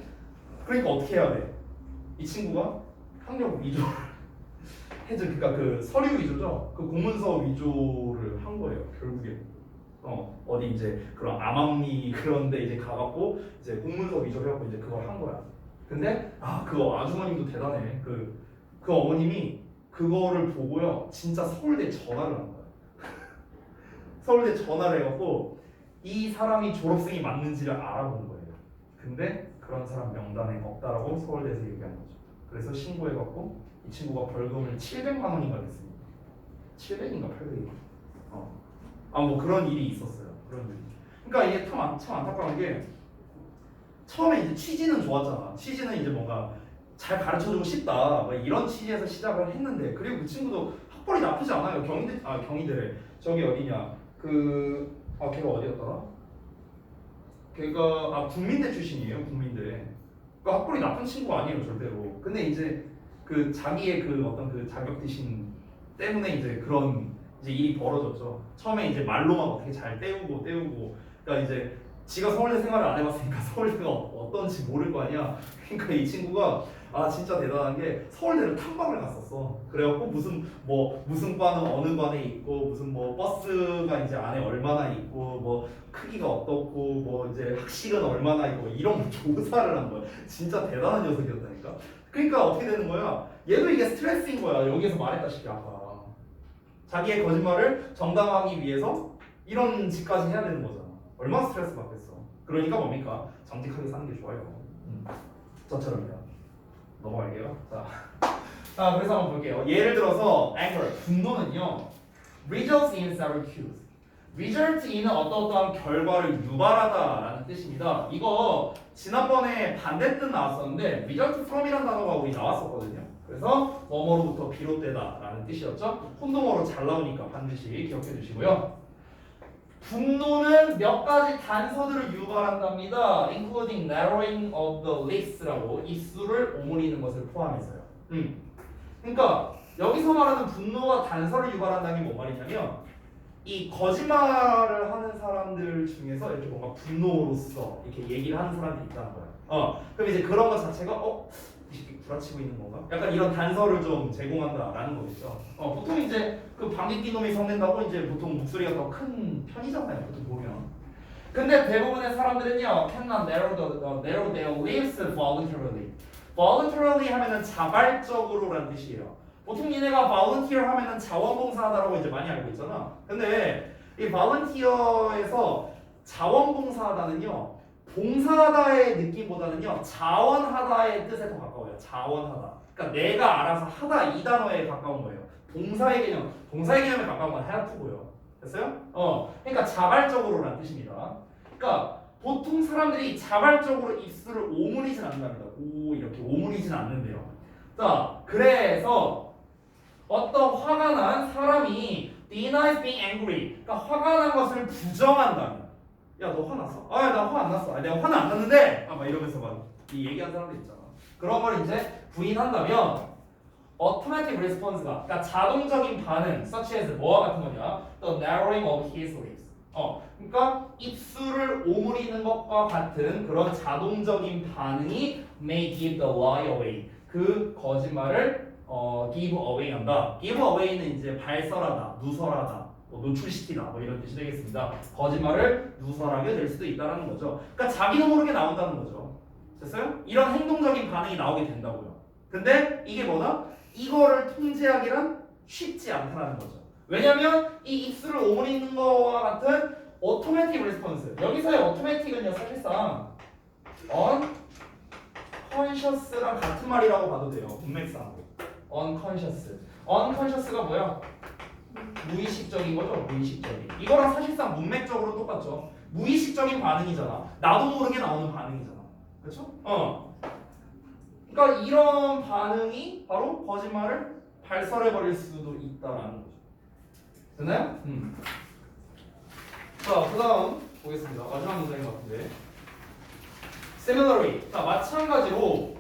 그러니까 어떻게 해야 돼? 이 친구가 학력 위조를 해줘. 그러니까 그 서류 위조죠. 그 공문서 위조를 한 거예요 결국에. 어디 이제 그런 암암리 그런데 이제 가갖고 이제 공문서 위조를 해갖고 이제 그걸 한 거야. 근데 그거 아주머님도 대단해. 그 어머님이 그거를 보고요 진짜 서울대 전화를 한 거야. 서울대 전화를 해갖고 이 사람이 졸업생이 맞는지를 알아본 거예요. 근데 그런 사람 명단에 없다라고 서울대에서 얘기한 거죠. 그래서 신고해갖고 이 친구가 벌금을 700만 원인가 냈습니다. 700인가 800인가. 뭐 그런 일이 있었어요. 그런 일이. 그러니까 이게 참 안타까운 게 처음에 이제 취지는 좋았잖아. 취지는 이제 뭔가 잘 가르쳐주고 싶다. 뭐 이런 취지에서 시작을 했는데 그리고 그 친구도 학벌이 나쁘지 않아요. 경희대래. 저기 어디냐? 걔가 어디였더라? 걔가 국민대 출신이에요. 국민대. 그러니까 학벌이 나쁜 친구가 아니에요 절대로. 근데 이제 그 자기의 그 어떤 그 자격지심 때문에 이제 그런 이제 일이 벌어졌죠. 처음에 이제 말로만 어떻게 잘 때우고 그러니까 이제 지가 서울대 생활을 안 해봤으니까 서울대가 어떤지 모를 거 아니야. 그러니까 이 친구가 진짜 대단한 게 서울대를 탐방을 갔었어. 그래갖고 무슨 과는 어느 관에 있고 무슨 뭐 버스가 이제 안에 얼마나 있고 뭐 크기가 어떻고 뭐 이제 학식은 얼마나 있고 이런 조사를 한 거야. 진짜 대단한 녀석이었다니까. 그러니까 어떻게 되는 거야? 얘도 이게 스트레스인 거야. 여기서 말했다시피 아까. 자기의 거짓말을 정당화하기 위해서 이런 짓까지 해야 되는 거잖아. 얼마나 스트레스 받겠어. 그러니까 뭡니까? 정직하게 사는 게 좋아요. 저처럼요. 넘어갈게요. 자, 그래서 한번 볼게요. 예를 들어서 anger, 분노는요. results in several cues. result in은 어떠한 결과를 유발하다라는 뜻입니다. 이거 지난번에 반대뜻 나왔었는데 result from이라는 단어가 우리 나왔었거든요. 그래서 뭐뭐로부터 비롯되다라는 뜻이었죠. 혼동어로 잘 나오니까 반드시 기억해 주시고요. 분노는 몇 가지 단서들을 유발한답니다. including narrowing of the lips라고 입술을 오므리는 것을 포함해서요. 그러니까 여기서 말하는 분노가 단서를 유발한다는 게 뭔 말이냐면 이 거짓말을 하는 사람들 중에서 이렇게 뭔가 분노로서 이렇게 얘기를 하는 사람들이 있다는 거야. 그럼 이제 그런 것 자체가 이 새끼 구라치고 있는 건가? 약간 이런 단서를 좀 제공한다라는 거겠죠. 보통 이제 그 방귀 낀 놈이 성낸다고 이제 보통 목소리가 더 큰 편이잖아요. 보통 보면. 근데 대부분의 사람들은요, cannot narrow their lips voluntarily. voluntarily 하면은 자발적으로라는 뜻이에요. 보통 얘네가 volunteer 하면은 자원봉사하다라고 이제 많이 알고 있잖아. 근데 이 volunteer에서 자원봉사하다는요, 봉사하다의 느낌보다는요, 자원하다의 뜻에 더 가까워요. 자원하다. 그러니까 내가 알아서 하다 이 단어에 가까운 거예요. 봉사의 개념, 동사의 개념에 가까운 건 하얗고요. 됐어요? 그러니까 자발적으로라는 뜻입니다. 그러니까 보통 사람들이 자발적으로 입술을 오므리진 않는답니다. 이렇게 오므리진 않는데요. 자, 그래서 어떤 화가 난 사람이 denies being angry, 그러니까 화가 난 것을 부정한다면, 야 너 화났어? 나 화 안 났어. 내가 화는 안 났는데, 막 이러면서 막 이 얘기하는 사람들 있잖아. 그런 걸 이제 부인한다면 automatic response가, 그러니까 자동적인 반응, such as 뭐와 같은 거냐? The narrowing of his lips. 그러니까 입술을 오므리는 것과 같은 그런 자동적인 반응이 may give the lie away. 그 거짓말을 give away 한다. give away는 이제 발설하다, 누설하다, 노출시키다, 뭐 이런 뜻이 되겠습니다. 거짓말을 누설하게 될 수도 있다는 거죠. 그러니까 자기도 모르게 나온다는 거죠. 됐어요? 이런 행동적인 반응이 나오게 된다고요. 근데 이게 뭐다? 이거를 통제하기란 쉽지 않다는 거죠. 왜냐면 이 입술을 오므리는 거와 같은 automatic response. 여기서의 automatic은요, 사실상 unconscious랑 같은 말이라고 봐도 돼요. 문맥상. unconscious. unconscious가 뭐야? 무의식적인 거죠. 무의식적인. 이거랑 사실상 문맥적으로 똑같죠. 무의식적인 반응이잖아. 나도 모르게 나오는 반응이잖아. 그렇죠? 그러니까 이런 반응이 바로 거짓말을 발설해버릴 수도 있다라는 거죠. 됐나요? 자, 그 다음 보겠습니다. 마지막 문장인 것 같은데. Similarly, 자, 마찬가지로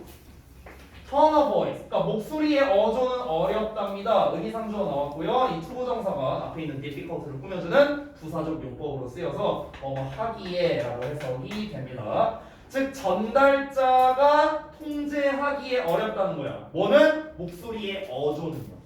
tone of voice, 그러니까 목소리의 어조는 어렵답니다. 의미상주어 나왔고요. 이 투부정사가 앞에 있는 difficult를 꾸며주는 부사적 용법으로 쓰여서 하기에라고 해석이 됩니다. 즉 전달자가 통제하기에 어렵다는 거야. 뭐는? 목소리의 어조는요.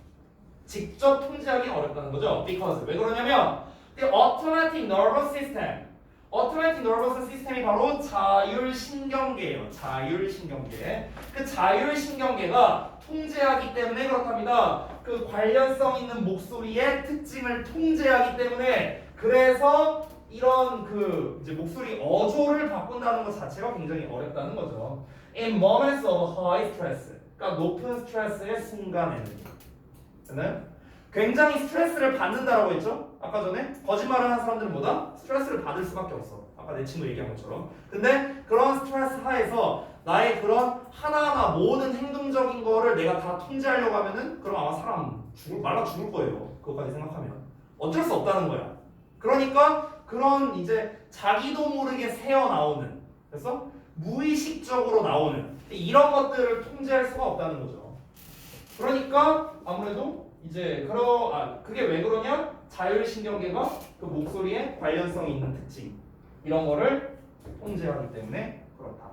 직접 통제하기 어렵다는 거죠. Because 왜 그러냐면 the automatic nervous system, automatic nervous system이 바로 자율신경계예요. 자율신경계. 그 자율신경계가 통제하기 때문에 그렇답니다. 그 관련성 있는 목소리의 특징을 통제하기 때문에, 그래서 이런 그 이제 목소리 어조를 바꾼다는 것 자체가 굉장히 어렵다는 거죠. In moments of high stress, 그러니까 높은 스트레스의 순간에는. 굉장히 스트레스를 받는다라고 했죠? 아까 전에 거짓말을 하는 사람들은 뭐다? 스트레스를 받을 수밖에 없어. 아까 내 친구 얘기한 것처럼. 근데 그런 스트레스 하에서 나의 그런 하나하나 모든 행동적인 거를 내가 다 통제하려고 하면은 그럼 아마 사람 말라 죽을 거예요. 그것까지 생각하면 어쩔 수 없다는 거야. 그러니까 그런 이제 자기도 모르게 새어나오는, 그래서 무의식적으로 나오는 이런 것들을 통제할 수가 없다는 거죠. 그러니까 아무래도 이제 그게 왜 그러냐? 자율신경계가 그 목소리에 관련성이 있는 특징 이런 거를 통제하기 때문에 그렇다.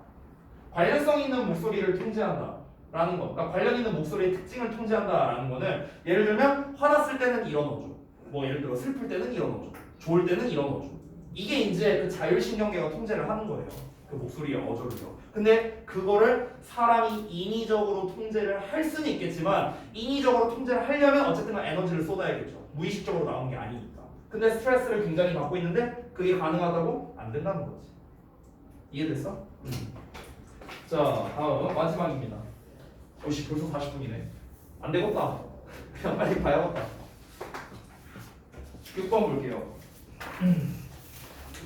관련성 있는 목소리를 통제한다라는 거, 그러니까 관련 있는 목소리의 특징을 통제한다라는 거는 예를 들면 화났을 때는 이런 어조, 뭐 예를 들어 슬플 때는 이런 어조, 좋을 때는 이런 어조. 이게 이제 그 자율신경계가 통제를 하는 거예요. 그 목소리의 어조를요. 근데 그거를 사람이 인위적으로 통제를 할 수는 있겠지만 인위적으로 통제를 하려면 어쨌든 에너지를 쏟아야겠죠. 무의식적으로 나오는 게 아니니까. 근데 스트레스를 굉장히 받고 있는데 그게 가능하다고? 안 된다는 거지. 이해됐어? 자, 다음 마지막입니다. 오씨 벌써 40분이네. 안 되겠다. 그냥 빨리 봐야겠다. 6번 볼게요.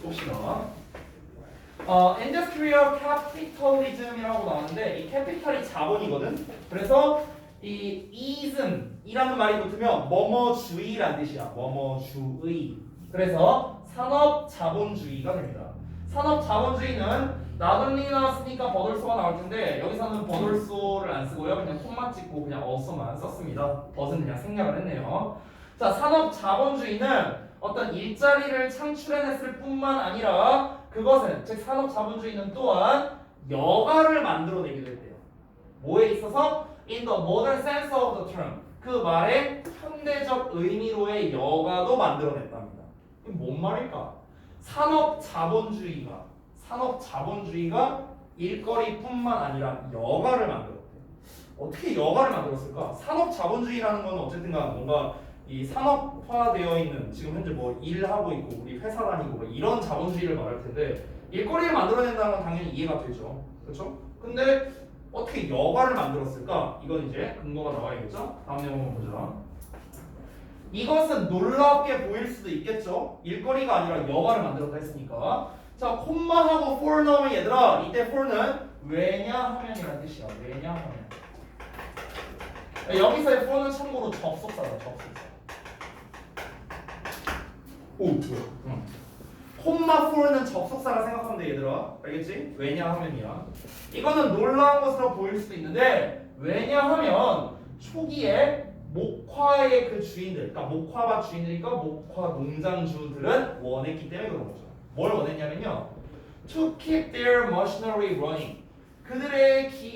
봅시다. Industrial Capitalism이라고 나왔는데 이 캐피탈이 자본이거든. 그래서 이 ism이라는 말이 붙으면 뭐뭐주의란 뜻이야. 뭐뭐주의. 그래서 산업 자본주의가 됩니다. 산업 자본주의는 나들리 나왔으니까 버들소가 나올 텐데 여기서는 버들소를 안 쓰고요. 그냥 콤마 찍고 그냥 어서만 썼습니다. 버는 그냥 생략을 했네요. 자, 산업 자본주의는 어떤 일자리를 창출해냈을 뿐만 아니라 그것은 즉 산업 자본주의는 또한 여가를 만들어내기도 했대요. 뭐에 있어서? In the modern sense of the term. 그 말의 현대적 의미로의 여가도 만들어냈답니다. 이게 뭔 말일까? 산업 자본주의가 일거리뿐만 아니라 여가를 만들었대. 어떻게 여가를 만들었을까? 산업 자본주의라는 건 어쨌든간 뭔가 이 산업화되어 있는 지금 현재 뭐 일하고 있고 우리 회사 다니고 뭐 이런 자본주의를 말할 텐데 일거리를 만들어낸다는 건 당연히 이해가 되죠. 그렇죠? 근데 어떻게 여가를 만들었을까? 이건 이제 근거가 나와야겠죠? 다음 내용 한번 보자. 이것은 놀랍게 보일 수도 있겠죠? 일거리가 아니라 여가를 만들었다 했으니까. 자, 콤마하고 for 넣으면 얘들아 이때 for는 왜냐하면이라는 뜻이야. 왜냐하면. 여기서의 for는 참고로 접속사다. 접속사. 오, 뭐야? 응. 콤마 for는 접속사라 생각하면 돼 얘들아. 알겠지? 왜냐하면이야. 이거는 놀라운 것으로 보일 수도 있는데 왜냐하면 초기에 목화의 그 주인들, 그러니까 목화밭 주인들이니까 목화 농장주들은 원했기 때문에 그런 거죠. 뭘 원했냐면요, to keep their machinery running. 그들의